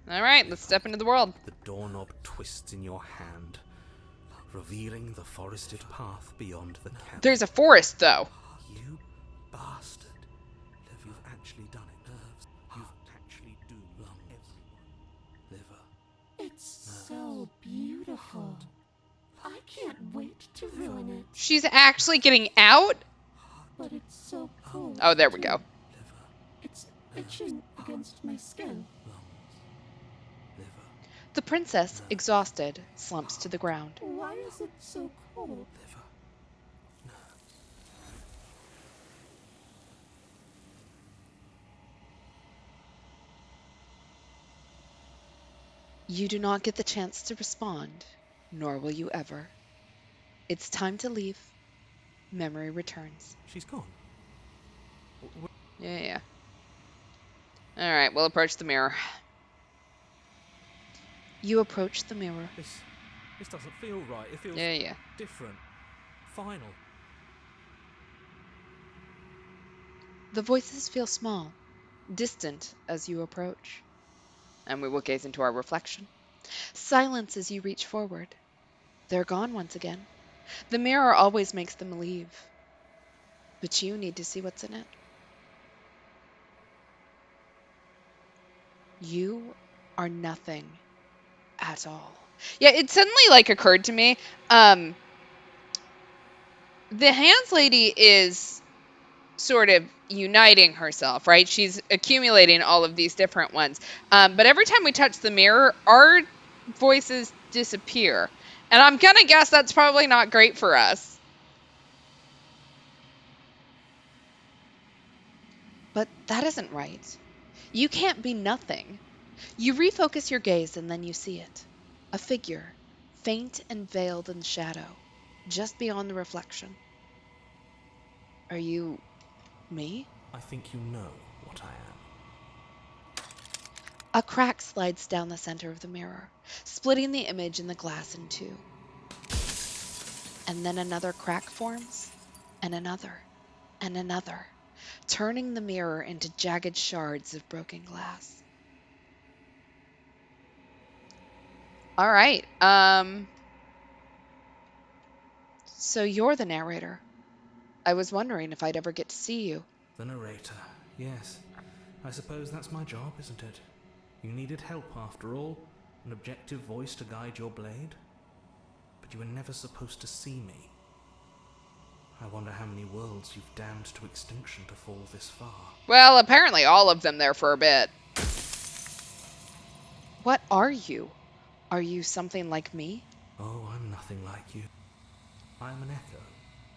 All right, let's step into the world. The doorknob twists in your hand, revealing the forested path beyond the cabin. There's a forest, though. You bastard. You've actually done it. You've actually doomed everyone. Liver. It's so beautiful. I can't wait to ruin it. She's actually getting out? But it's so cold. Oh, there we go. It's itching against my skin. Liver. The princess, exhausted, slumps to the ground. Why is it so cold? Liver. You do not get the chance to respond, nor will you ever. It's time to leave. Memory returns. She's gone. Yeah. All right, we'll approach the mirror. You approach the mirror. This doesn't feel right. It feels Yeah. different. Final. The voices feel small, distant as you approach. And we will gaze into our reflection. Silence as you reach forward. They're gone once again. The mirror always makes them leave. But you need to see what's in it. You are nothing at all. Yeah, it suddenly occurred to me. The hands lady is sort of uniting herself, right? She's accumulating all of these different ones. But every time we touch the mirror, our voices disappear. And I'm gonna guess that's probably not great for us. But that isn't right. You can't be nothing. You refocus your gaze and then you see it. A figure, faint and veiled in shadow, just beyond the reflection. Are you me? I think you know what I am. A crack slides down the center of the mirror, splitting the image in the glass in two. And then another crack forms, and another, turning the mirror into jagged shards of broken glass. All right. So you're the narrator. I was wondering if I'd ever get to see you. The narrator. Yes. I suppose that's my job, isn't it? You needed help after all. An objective voice to guide your blade. But you were never supposed to see me. I wonder how many worlds you've damned to extinction to fall this far. Well, apparently all of them there for a bit. What are you? Are you something like me? Oh, I'm nothing like you. I'm an echo.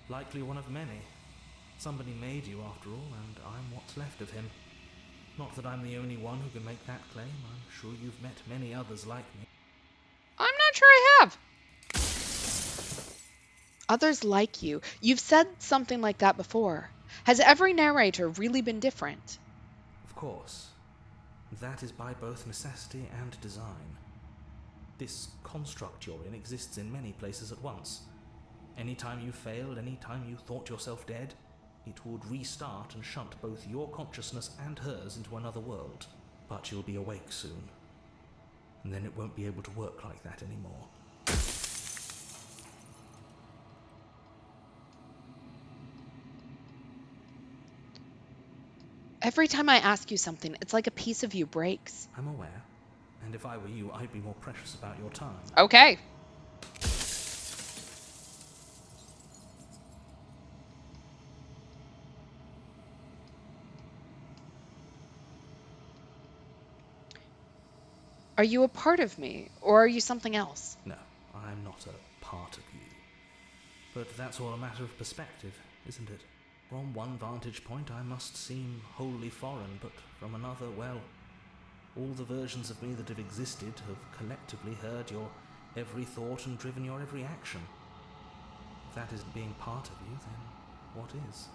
Likely one of many. Somebody made you after all, and I'm what's left of him. Not that I'm the only one who can make that claim. I'm sure you've met many others like me. I'm not sure I have. Others like you. You've said something like that before. Has every narrator really been different? Of course. That is by both necessity and design. This construct you're in exists in many places at once. Any time you failed, any time you thought yourself dead, it would restart and shunt both your consciousness and hers into another world. But you'll be awake soon. And then it won't be able to work like that anymore. Every time I ask you something, it's like a piece of you breaks. I'm aware. And if I were you, I'd be more precious about your time. Okay. Are you a part of me, or are you something else? No, I'm not a part of you. But that's all a matter of perspective, isn't it? From one vantage point I must seem wholly foreign, but from another, well, all the versions of me that have existed have collectively heard your every thought and driven your every action. If that isn't being part of you, then what is?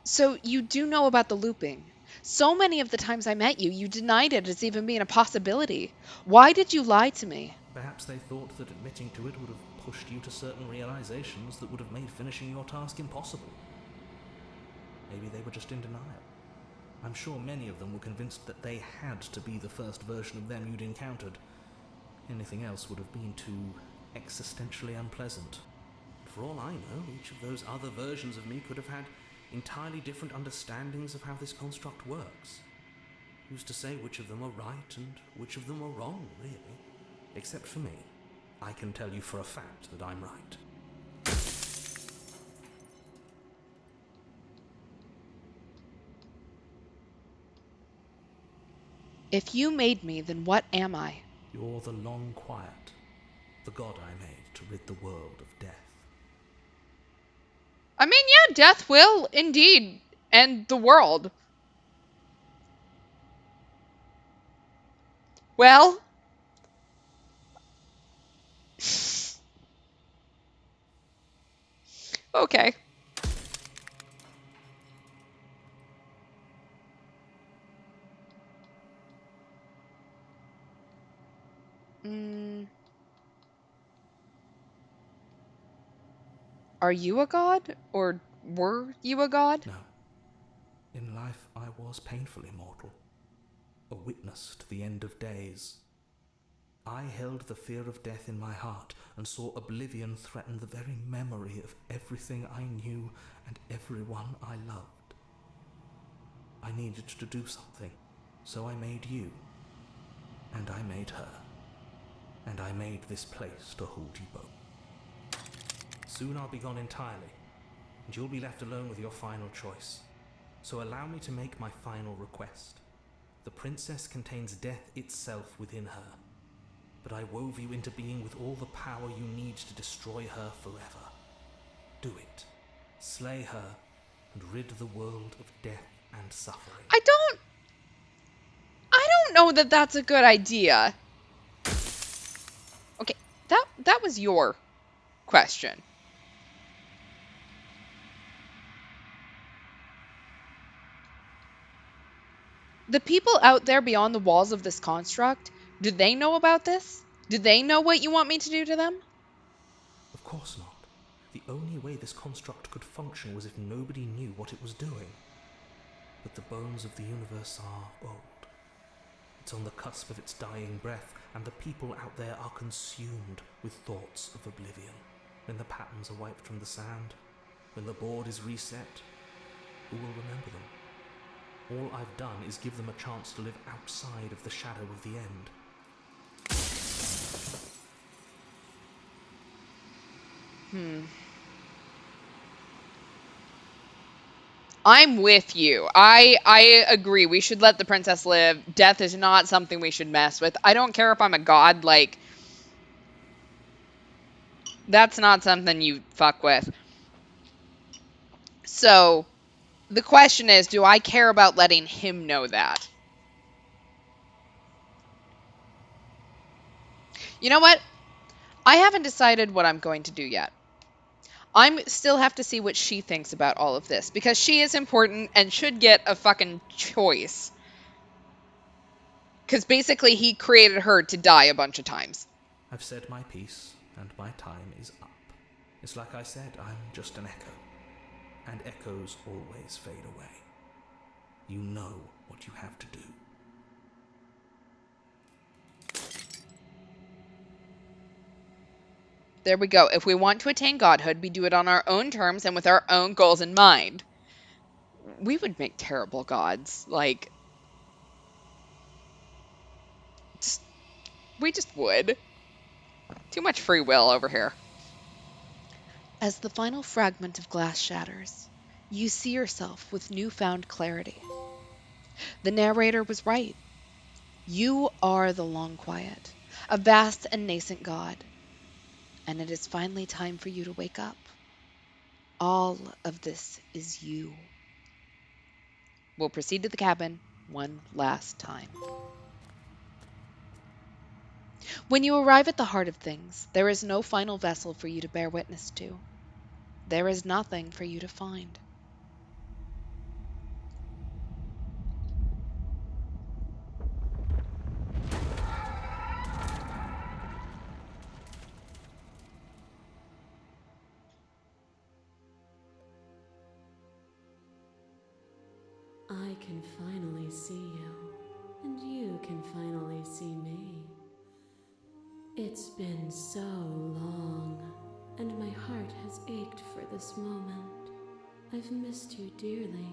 So you do know about the looping. So many of the times I met you, you denied it as even being a possibility. Why did you lie to me? Perhaps they thought that admitting to it would have pushed you to certain realizations that would have made finishing your task impossible. Maybe they were just in denial. I'm sure many of them were convinced that they had to be the first version of them you'd encountered. Anything else would have been too existentially unpleasant. For all I know, each of those other versions of me could have had entirely different understandings of how this construct works. Who's to say which of them are right and which of them are wrong, really? Except for me. I can tell you for a fact that I'm right. If you made me, then what am I? You're the long quiet, the god I made to rid the world of death. I mean, yeah, death will indeed end the world. Well, okay. Mm, are you a god? Or were you a god? No. In life I was painfully mortal, a witness to the end of days. I held the fear of death in my heart and saw oblivion threaten the very memory of everything I knew and everyone I loved. I needed to do something, so I made you, and I made her, and I made this place to hold you both. Soon I'll be gone entirely, and you'll be left alone with your final choice. So allow me to make my final request. The princess contains death itself within her, but I wove you into being with all the power you need to destroy her forever. Do it. Slay her and rid the world of death and suffering. I don't know that that's a good idea. Okay, that was your question. The people out there beyond the walls of this construct, do they know about this? Do they know what you want me to do to them? Of course not. The only way this construct could function was if nobody knew what it was doing. But the bones of the universe are old. It's on the cusp of its dying breath, and the people out there are consumed with thoughts of oblivion. When the patterns are wiped from the sand, when the board is reset, who will remember them? All I've done is give them a chance to live outside of the shadow of the end. I'm with you. I agree. We should let the princess live. Death is not something we should mess with. I don't care if I'm a god, like that's not something you fuck with. So, the question is, do I care about letting him know that? You know what? I haven't decided what I'm going to do yet. I still have to see what she thinks about all of this because she is important and should get a fucking choice. Because basically he created her to die a bunch of times. I've said my piece, and my time is up. It's like I said, I'm just an echo. And echoes always fade away. You know what you have to do. There we go. If we want to attain godhood, we do it on our own terms and with our own goals in mind. We would make terrible gods. Like, we just would. Too much free will over here. As the final fragment of glass shatters, You see yourself with newfound clarity. The narrator was right. You are the Long Quiet, a vast and nascent god, and it is finally time for you to wake up. All of this is you. We'll proceed to the cabin one last time. When you arrive at the heart of things, there is no final vessel for you to bear witness to. There is nothing for you to find. I can finally see you, and you can finally see me. It's been so long, and my heart has ached for this moment. I've missed you dearly.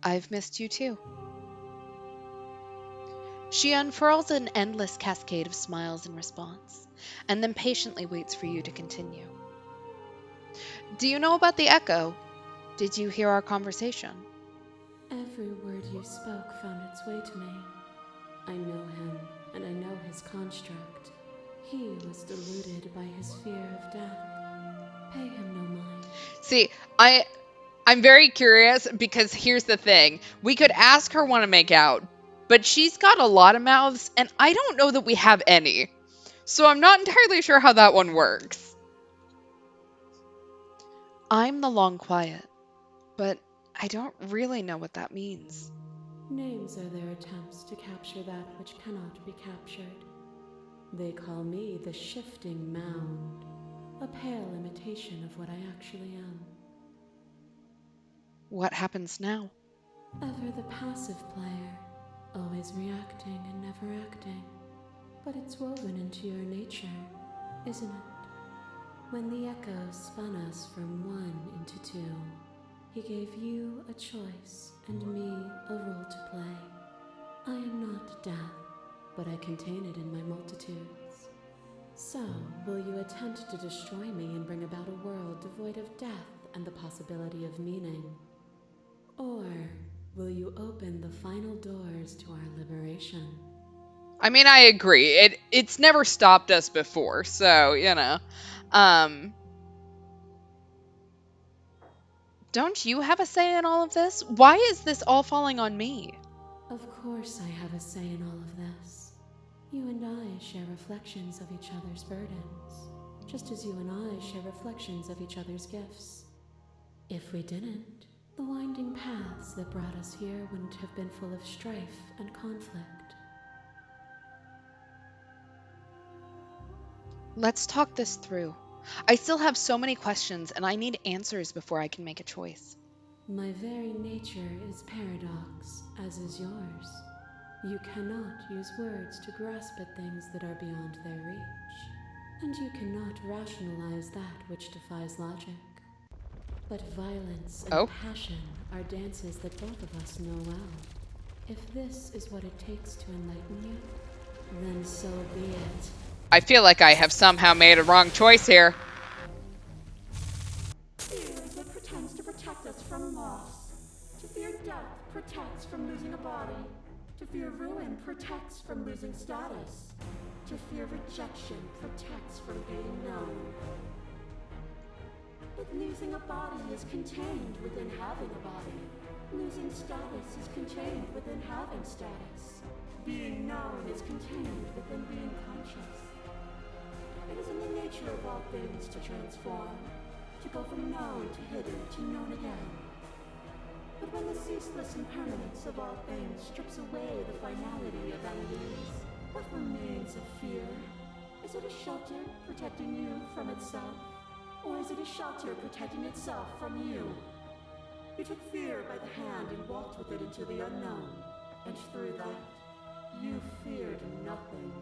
I've missed you too. She unfurls an endless cascade of smiles in response, and then patiently waits for you to continue. Do you know about the echo? Did you hear our conversation? Every word you spoke found its way to me. I know him, and I know his construct. He was deluded by his fear of death. Pay him no mind. See, I'm very curious because here's the thing. We could ask her want to make out, but she's got a lot of mouths and I don't know that we have any. So I'm not entirely sure how that one works. I'm the Long Quiet, but I don't really know what that means. Names are their attempts to capture that which cannot be captured. They call me the Shifting Mound, a pale imitation of what I actually am. What happens now? Ever the passive player, always reacting and never acting. But it's woven into your nature, isn't it? When the echo spun us from one into two, he gave you a choice and me a role to play. I am not death, but I contain it in my multitudes. So, will you attempt to destroy me and bring about a world devoid of death and the possibility of meaning? Or will you open the final doors to our liberation? I mean, I agree. It's never stopped us before, so, you know. Don't you have a say in all of this? Why is this all falling on me? Of course I have a say in all of this. You and I share reflections of each other's burdens, just as you and I share reflections of each other's gifts. If we didn't, the winding paths that brought us here wouldn't have been full of strife and conflict. Let's talk this through. I still have so many questions and I need answers before I can make a choice. My very nature is paradox, as is yours. You cannot use words to grasp at things that are beyond their reach, and you cannot rationalize that which defies logic. But violence and Oh, passion are dances that both of us know well. If this is what it takes to enlighten you, then so be it. I feel like I have somehow made a wrong choice here. Fear is what pretends to protect us from loss. To fear death protects from losing a body. To fear ruin protects from losing status. To fear rejection protects from being known. But losing a body is contained within having a body. Losing status is contained within having status. Being known is contained within being conscious. It is in the nature of all things to transform, to go from known to hidden to known again. But when the ceaseless impermanence of all things strips away the finality of entities, what remains of fear? Is it a shelter protecting you from itself? Or is it a shelter protecting itself from you? You took fear by the hand and walked with it into the unknown, and through that, you feared nothing.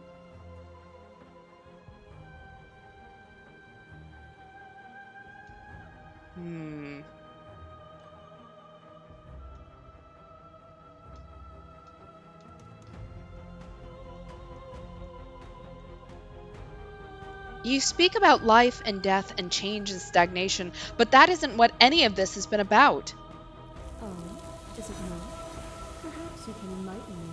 You speak about life and death and change and stagnation, but that isn't what any of this has been about. Oh, is it not? Perhaps you can enlighten me.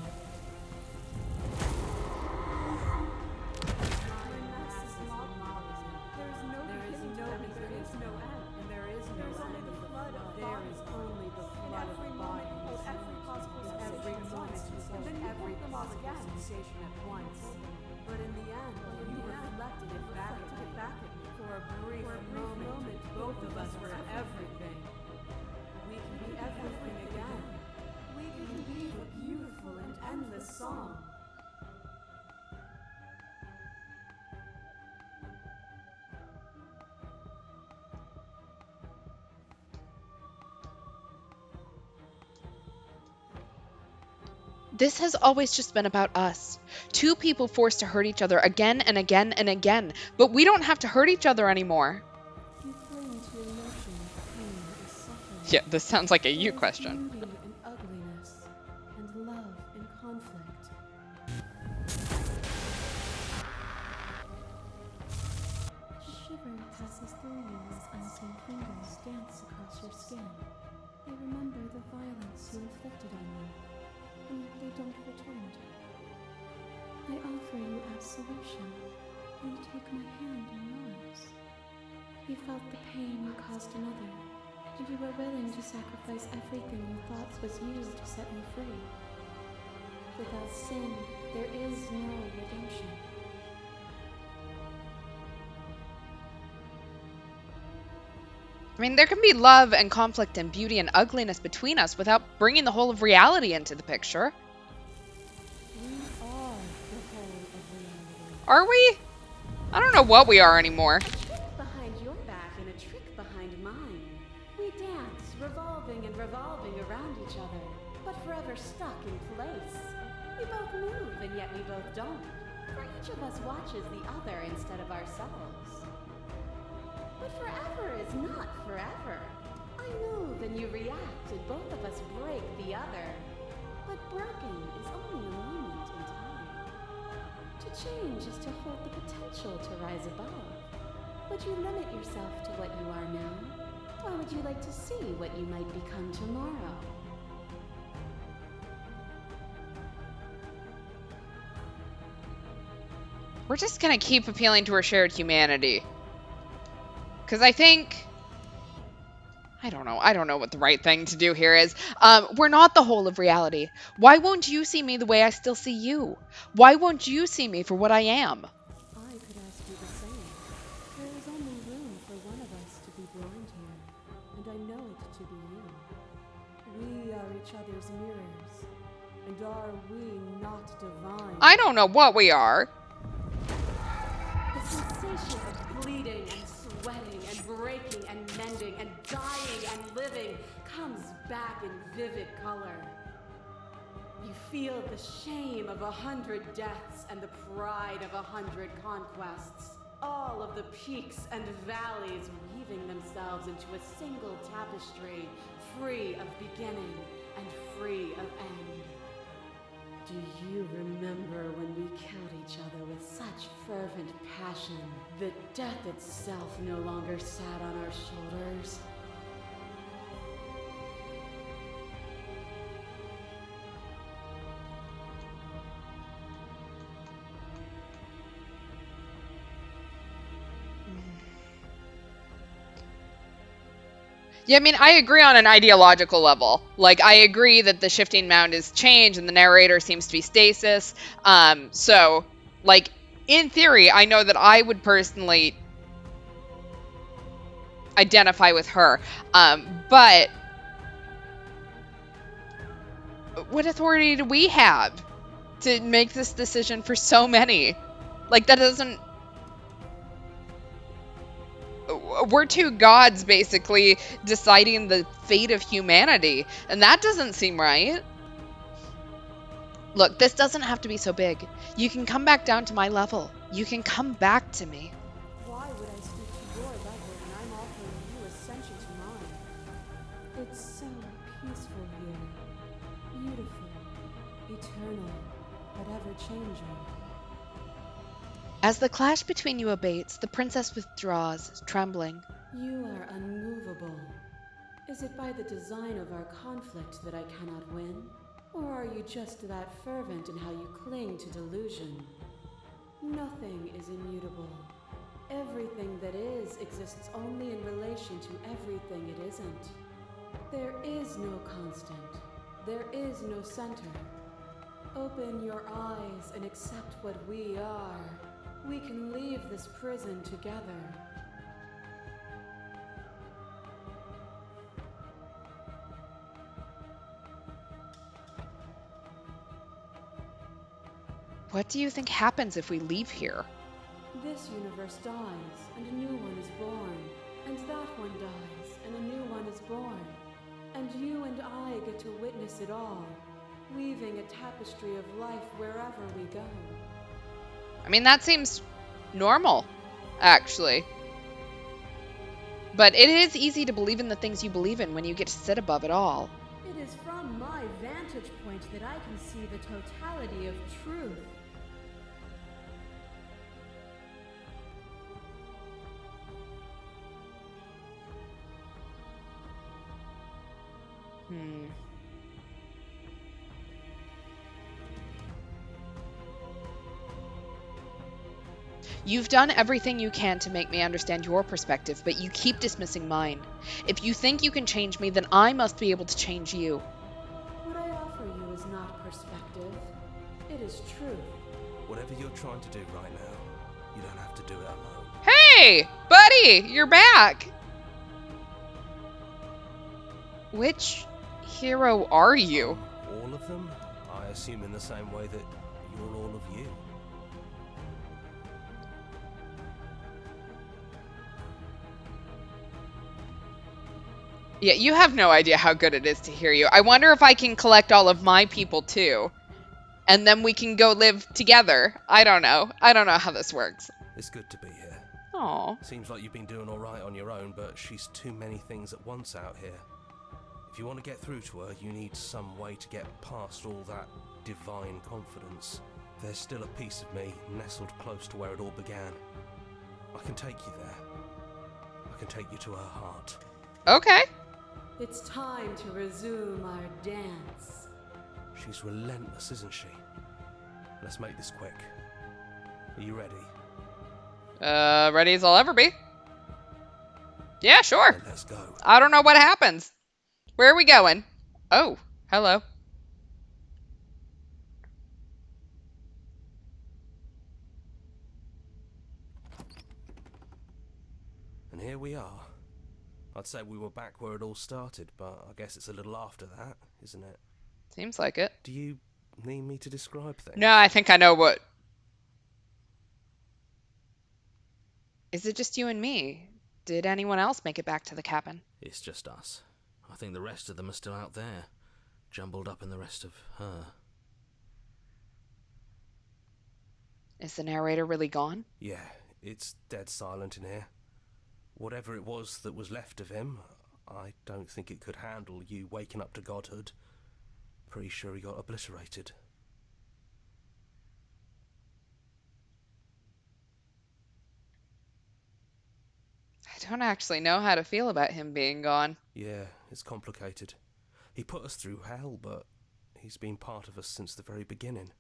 But in the end, you reflected it back at me. For a brief moment, both of us were everything. We can be everything again. We can weave a beautiful and endless song. This has always just been about us. Two people forced to hurt each other again and again and again, but we don't have to hurt each other anymore. You cling to your notion of pain and suffering. Yeah, this sounds like a you There's question. beauty and ugliness, and love and conflict. Shiver passes through you as unseen fingers dance across your skin. They remember the violence you inflicted on them, and yet they don't return it. I offer you absolution, and you take my hand in yours. You felt the pain you caused another, and you were willing to sacrifice everything you thought was you to set me free. Without sin, there is no redemption. I mean, there can be love and conflict and beauty and ugliness between us without bringing the whole of reality into the picture. We are the whole of reality. Are we? I don't know what we are anymore. A trick behind your back and a trick behind mine. We dance, revolving and revolving around each other, but forever stuck in place. We both move, and yet we both don't. For each of us watches the other instead of ourselves. But forever is not forever. I move and you react, and both of us break the other. But breaking is only a moment in time. To change is to hold the potential to rise above. Would you limit yourself to what you are now? Or would you like to see what you might become tomorrow? We're just gonna keep appealing to our shared humanity. Because I think... I don't know what the right thing to do here is. We're not the whole of reality. Why won't you see me the way I still see you? Why won't you see me for what I am? I could ask you the same. There is only room for one of us to be blind here, and I know it to be you. We are each other's mirrors, and are we not divine? I don't know what we are. The sensation of bleeding and sweating and breaking and mending and dying and living comes back in vivid color. You feel the shame of 100 deaths and the pride of 100 conquests. All of the peaks and valleys weaving themselves into a single tapestry, free of beginning and free of end. Do you remember when we killed each other with such fervent passion that death itself no longer sat on our shoulders? Yeah, I mean, I agree on an ideological level. Like, I agree that the shifting mound is change and the narrator seems to be stasis. So, like, in theory, I know that I would personally identify with her. But what authority do we have to make this decision for so many? Like, that doesn't... We're two gods, basically, deciding the fate of humanity. And that doesn't seem right. Look, this doesn't have to be so big. You can come back down to my level. You can come back to me. Why would I stoop to your level when I'm offering you ascension to mine? It's so peaceful here. Beautiful. Eternal. But ever-changing. As the clash between you abates, the princess withdraws, trembling. You are unmovable. Is it by the design of our conflict that I cannot win? Or are you just that fervent in how you cling to delusion? Nothing is immutable. Everything that is exists only in relation to everything it isn't. There is no constant. There is no center. Open your eyes and accept what we are. We can leave this prison together. What do you think happens if we leave here? This universe dies, and a new one is born. And that one dies, and a new one is born. And you and I get to witness it all, weaving a tapestry of life wherever we go. I mean, that seems normal, actually. But it is easy to believe in the things you believe in when you get to sit above it all. It is from my vantage point that I can see the totality of truth. You've done everything you can to make me understand your perspective, but you keep dismissing mine. If you think you can change me, then I must be able to change you. What I offer you is not perspective. It is truth. Whatever you're trying to do right now, you don't have to do it alone. Hey, buddy, you're back. Which hero are you? All of them? I assume in the same way that you're all of you. Yeah, you have no idea how good it is to hear you. I wonder if I can collect all of my people too. And then we can go live together. I don't know. I don't know how this works. It's good to be here. Aw. Seems like you've been doing all right on your own, but she's too many things at once out here. If you want to get through to her, you need some way to get past all that divine confidence. There's still a piece of me nestled close to where it all began. I can take you there. I can take you to her heart. Okay. It's time to resume our dance. She's relentless, isn't she? Let's make this quick. Are you ready? Ready as I'll ever be. Yeah, sure. Then let's go. I don't know what happens. Where are we going? Oh, hello. And here we are. I'd say we were back where it all started, but I guess it's a little after that, isn't it? Seems like it. Do you need me to describe things? No, I think I know what. Is it just you and me? Did anyone else make it back to the cabin? It's just us. I think the rest of them are still out there, jumbled up in the rest of her. Is the narrator really gone? Yeah, it's dead silent in here. Whatever it was that was left of him, I don't think it could handle you waking up to godhood. Pretty sure he got obliterated. I don't actually know how to feel about him being gone. Yeah, it's complicated. He put us through hell, but he's been part of us since the very beginning.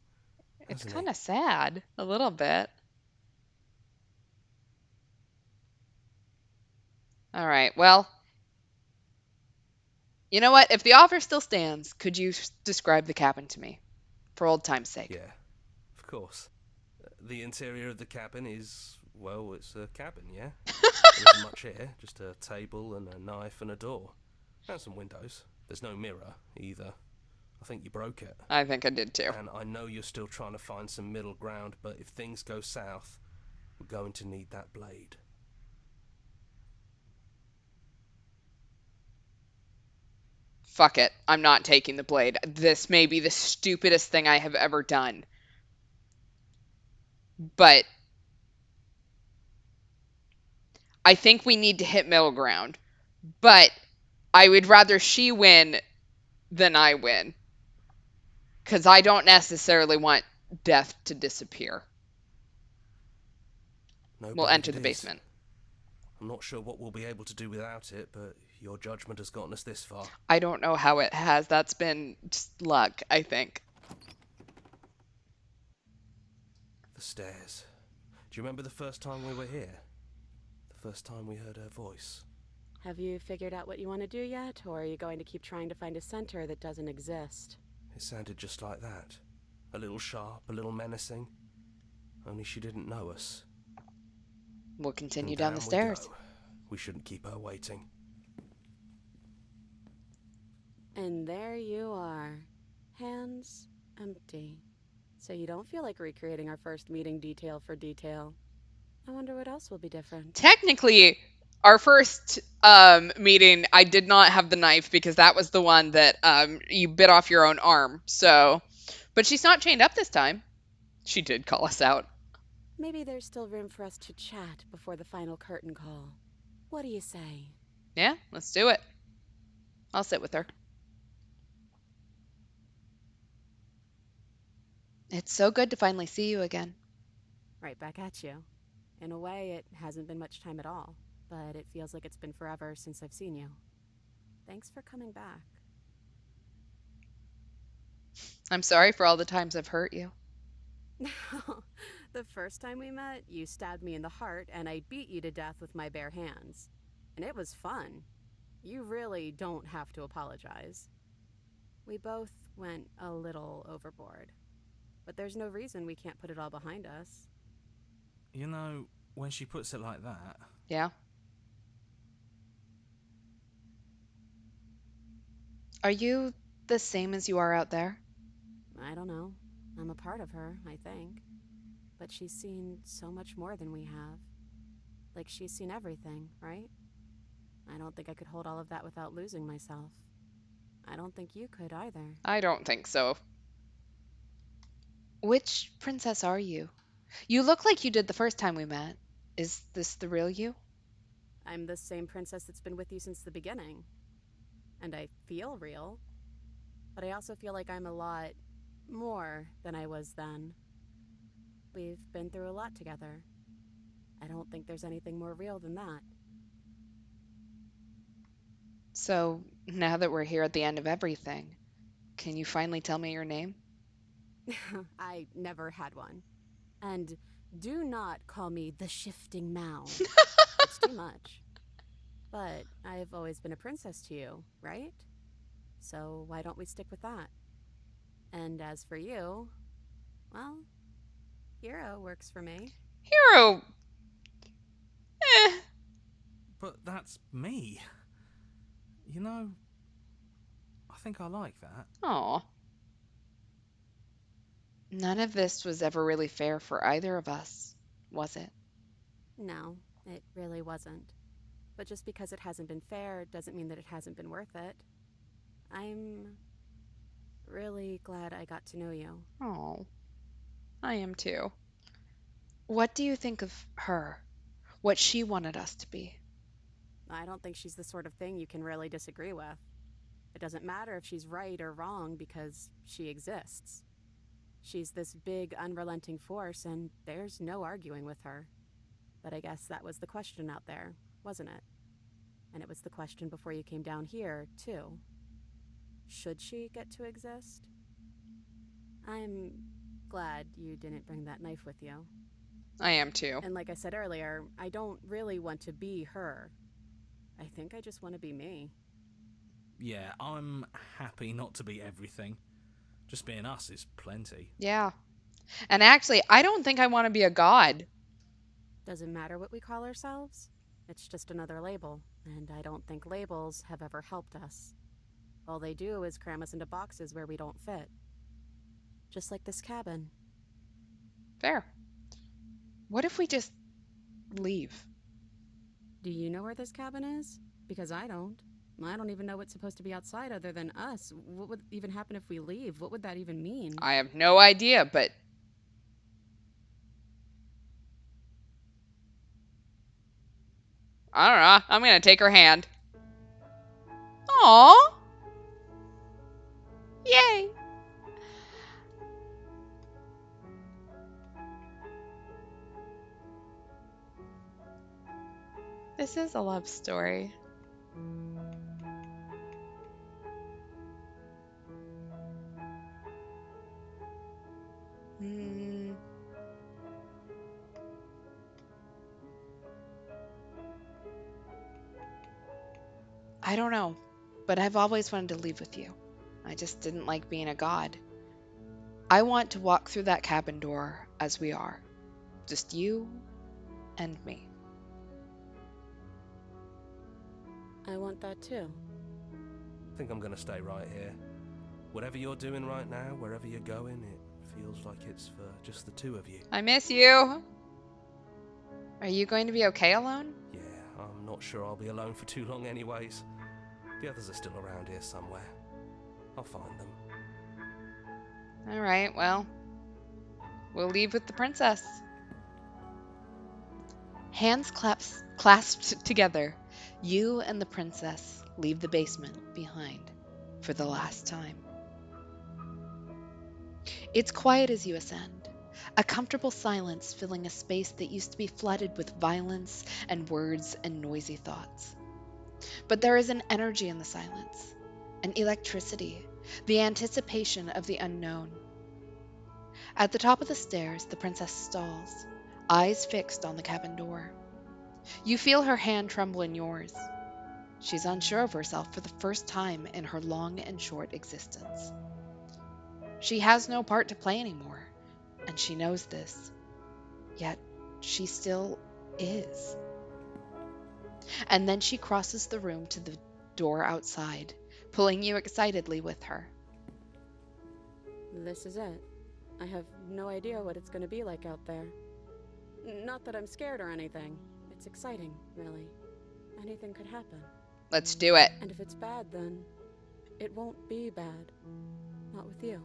It's kind of sad, a little bit. All right, well, you know what? If the offer still stands, could you describe the cabin to me, for old time's sake? Yeah, of course. The interior of the cabin is, well, it's a cabin, yeah? There isn't much here, just a table and a knife and a door. And some windows. There's no mirror, either. I think you broke it. I think I did too. And I know you're still trying to find some middle ground, but if things go south, we're going to need that blade. Fuck it. I'm not taking the blade. This may be the stupidest thing I have ever done. But I think we need to hit middle ground. But I would rather she win than I win. Because I don't necessarily want death to disappear. No We'll believe enter it the is. basement. I'm not sure what we'll be able to do without it, but your judgment has gotten us this far. I don't know how it has. That's been just luck, I think. The stairs. Do you remember the first time we were here? The first time we heard her voice? Have you figured out what you want to do yet, or are you going to keep trying to find a center that doesn't exist? It sounded just like that. A little sharp, a little menacing. Only she didn't know us. We'll continue And down the down we stairs. go. We shouldn't keep her waiting. And there you are. Hands empty. So you don't feel like recreating our first meeting detail for detail. I wonder what else will be different. Technically, our first meeting, I did not have the knife because that was the one that you bit off your own arm. So, but she's not chained up this time. She did call us out. Maybe there's still room for us to chat before the final curtain call. What do you say? Yeah, let's do it. I'll sit with her. It's so good to finally see you again. Right back at you. In a way, it hasn't been much time at all, but it feels like it's been forever since I've seen you. Thanks for coming back. I'm sorry for all the times I've hurt you. The first time we met, you stabbed me in the heart and I beat you to death with my bare hands. And it was fun. You really don't have to apologize. We both went a little overboard. But there's no reason we can't put it all behind us. You know, when she puts it like that... Yeah. Are you the same as you are out there? I don't know. I'm a part of her, I think. But she's seen so much more than we have. Like she's seen everything, right? I don't think I could hold all of that without losing myself. I don't think you could either. I don't think so. Which princess are you? You look like you did the first time we met. Is this the real you? I'm the same princess that's been with you since the beginning. And I feel real. But I also feel like I'm a lot more than I was then. We've been through a lot together. I don't think there's anything more real than that. So, now that we're here at the end of everything, can you finally tell me your name? I never had one. And do not call me the shifting mound. It's too much. But I've always been a princess to you, right? So why don't we stick with that? And as for you, well, hero works for me. Hero! Eh. But that's me. You know, I think I like that. Aw. None of this was ever really fair for either of us, was it? No, it really wasn't. But just because it hasn't been fair doesn't mean that it hasn't been worth it. I'm really glad I got to know you. Oh, I am too. What do you think of her? What she wanted us to be? I don't think she's the sort of thing you can really disagree with. It doesn't matter if she's right or wrong because she exists. She's this big, unrelenting force, and there's no arguing with her. But I guess that was the question out there, wasn't it? And it was the question before you came down here, too. Should she get to exist? I'm glad you didn't bring that knife with you. I am too. And like I said earlier, I don't really want to be her. I think I just want to be me. Yeah, I'm happy not to be everything. Just being us is plenty. Yeah. And actually, I don't think I want to be a god. Doesn't matter what we call ourselves. It's just another label, and I don't think labels have ever helped us. All they do is cram us into boxes where we don't fit. Just like this cabin. Fair. What if we just leave? Do you know where this cabin is? Because I don't. I don't even know what's supposed to be outside other than us. What would even happen if we leave? What would that even mean? I have no idea, but I don't know. I'm gonna take her hand. Aw. Yay. This is a love story. Hmm. I don't know, but I've always wanted to leave with you. I just didn't like being a god. I want to walk through that cabin door as we are. Just you and me. I want that too. I think I'm gonna stay right here. Whatever you're doing right now, wherever you're going, it feels like it's for just the two of you. I miss you. Are you going to be okay alone? Yeah, I'm not sure I'll be alone for too long anyways. The others are still around here somewhere. I'll find them. All right, well, we'll leave with the princess. Hands clasped together, you and the princess leave the basement behind for the last time. It's quiet as you ascend, a comfortable silence filling a space that used to be flooded with violence and words and noisy thoughts. But there is an energy in the silence, an electricity, the anticipation of the unknown. At the top of the stairs, the princess stalls, eyes fixed on the cabin door. You feel her hand tremble in yours. She's unsure of herself for the first time in her long and short existence. She has no part to play anymore, and she knows this. Yet, she still is. And then she crosses the room to the door outside, pulling you excitedly with her. This is it. I have no idea what it's gonna be like out there. Not that I'm scared or anything. It's exciting, really. Anything could happen. Let's do it. And if it's bad, then it won't be bad. Not with you.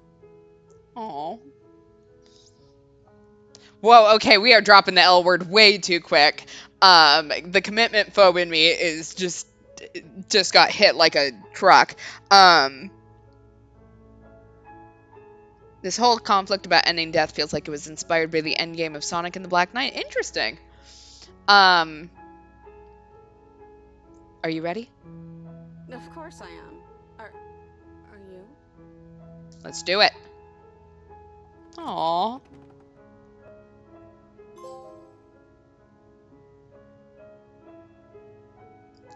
Aww. Whoa, okay, we are dropping the L word way too quick. The commitment phobe in me is just got hit like a truck. This whole conflict about ending death feels like it was inspired by the endgame of Sonic and the Black Knight. Interesting. Are you ready? Of course I am. Are you? Let's do it. Aww.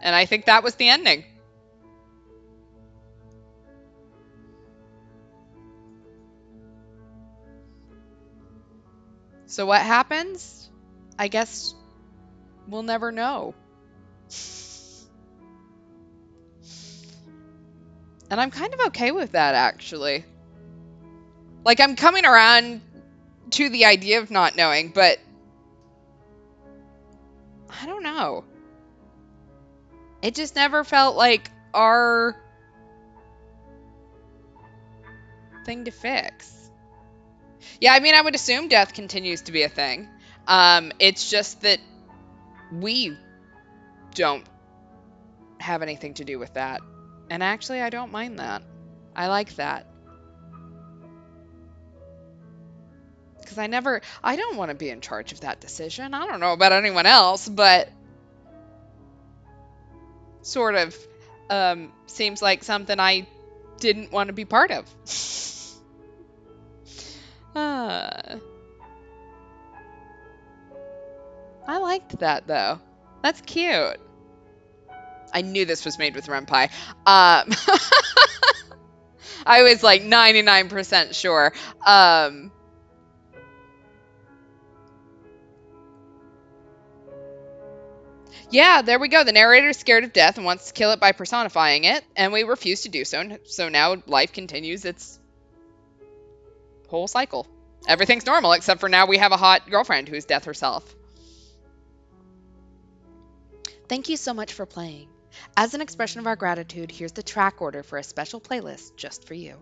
And I think that was the ending. So what happens? I guess we'll never know. And I'm kind of okay with that, actually. Like, I'm coming around to the idea of not knowing, but I don't know. It just never felt like our thing to fix. Yeah, I mean, I would assume death continues to be a thing. It's just that we don't have anything to do with that. And actually, I don't mind that. I like that. Because I don't want to be in charge of that decision. I don't know about anyone else, but sort of seems like something I didn't want to be part of. I liked that, though. That's cute. I knew this was made with Renpai. I was like 99% sure. Yeah, there we go. The narrator is scared of death and wants to kill it by personifying it, and we refuse to do so. So now life continues its whole cycle. Everything's normal, except for now we have a hot girlfriend who's death herself. Thank you so much for playing. As an expression of our gratitude, here's the track order for a special playlist just for you.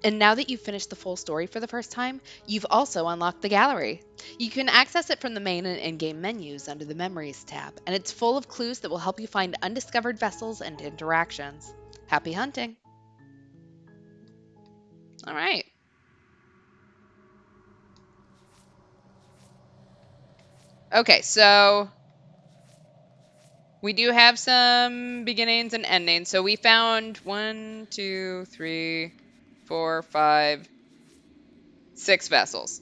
And now that you've finished the full story for the first time, you've also unlocked the gallery. You can access it from the main and in-game menus under the Memories tab, and it's full of clues that will help you find undiscovered vessels and interactions. Happy hunting! All right. Okay, so We do have some beginnings and endings. So we found 1, 2, 3, 4, 5, 6 vessels.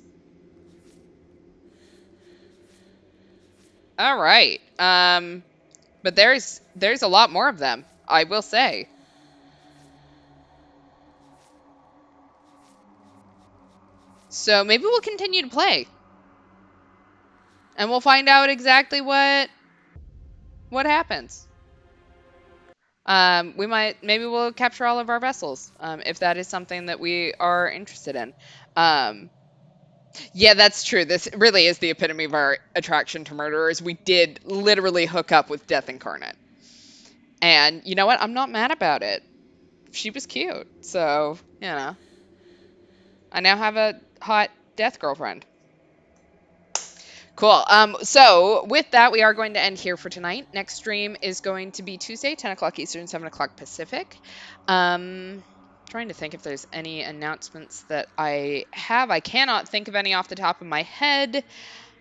All right. But there's a lot more of them, I will say. So maybe we'll continue to play, and we'll find out exactly what happens. Maybe we'll capture all of our vessels, if that is something that we are interested in. Um, yeah, that's true. This really is the epitome of our attraction to murderers. We did literally hook up with Death Incarnate. And you know what? I'm not mad about it. She was cute. So, I now have a hot death girlfriend. Cool. So with that, we are going to end here for tonight. Next stream is going to be Tuesday, 10 o'clock Eastern, 7 o'clock Pacific. Trying to think if there's any announcements that I have. I cannot think of any off the top of my head.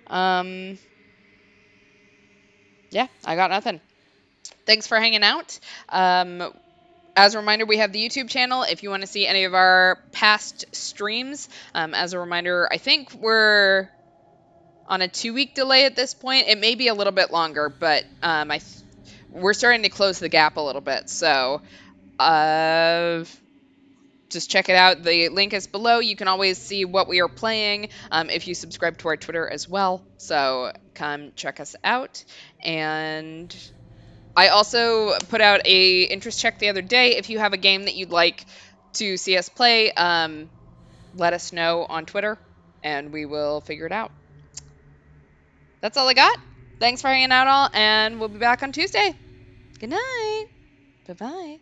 Yeah, I got nothing. Thanks for hanging out. As a reminder, we have the YouTube channel if you want to see any of our past streams. As a reminder, I think we're on a 2-week delay at this point. It may be a little bit longer, but we're starting to close the gap a little bit. So just check it out. The link is below. You can always see what we are playing if you subscribe to our Twitter as well. So come check us out. And I also put out a interest check the other day. If you have a game that you'd like to see us play, let us know on Twitter, and we will figure it out. That's all I got. Thanks for hanging out, all, and we'll be back on Tuesday. Good night. Bye-bye.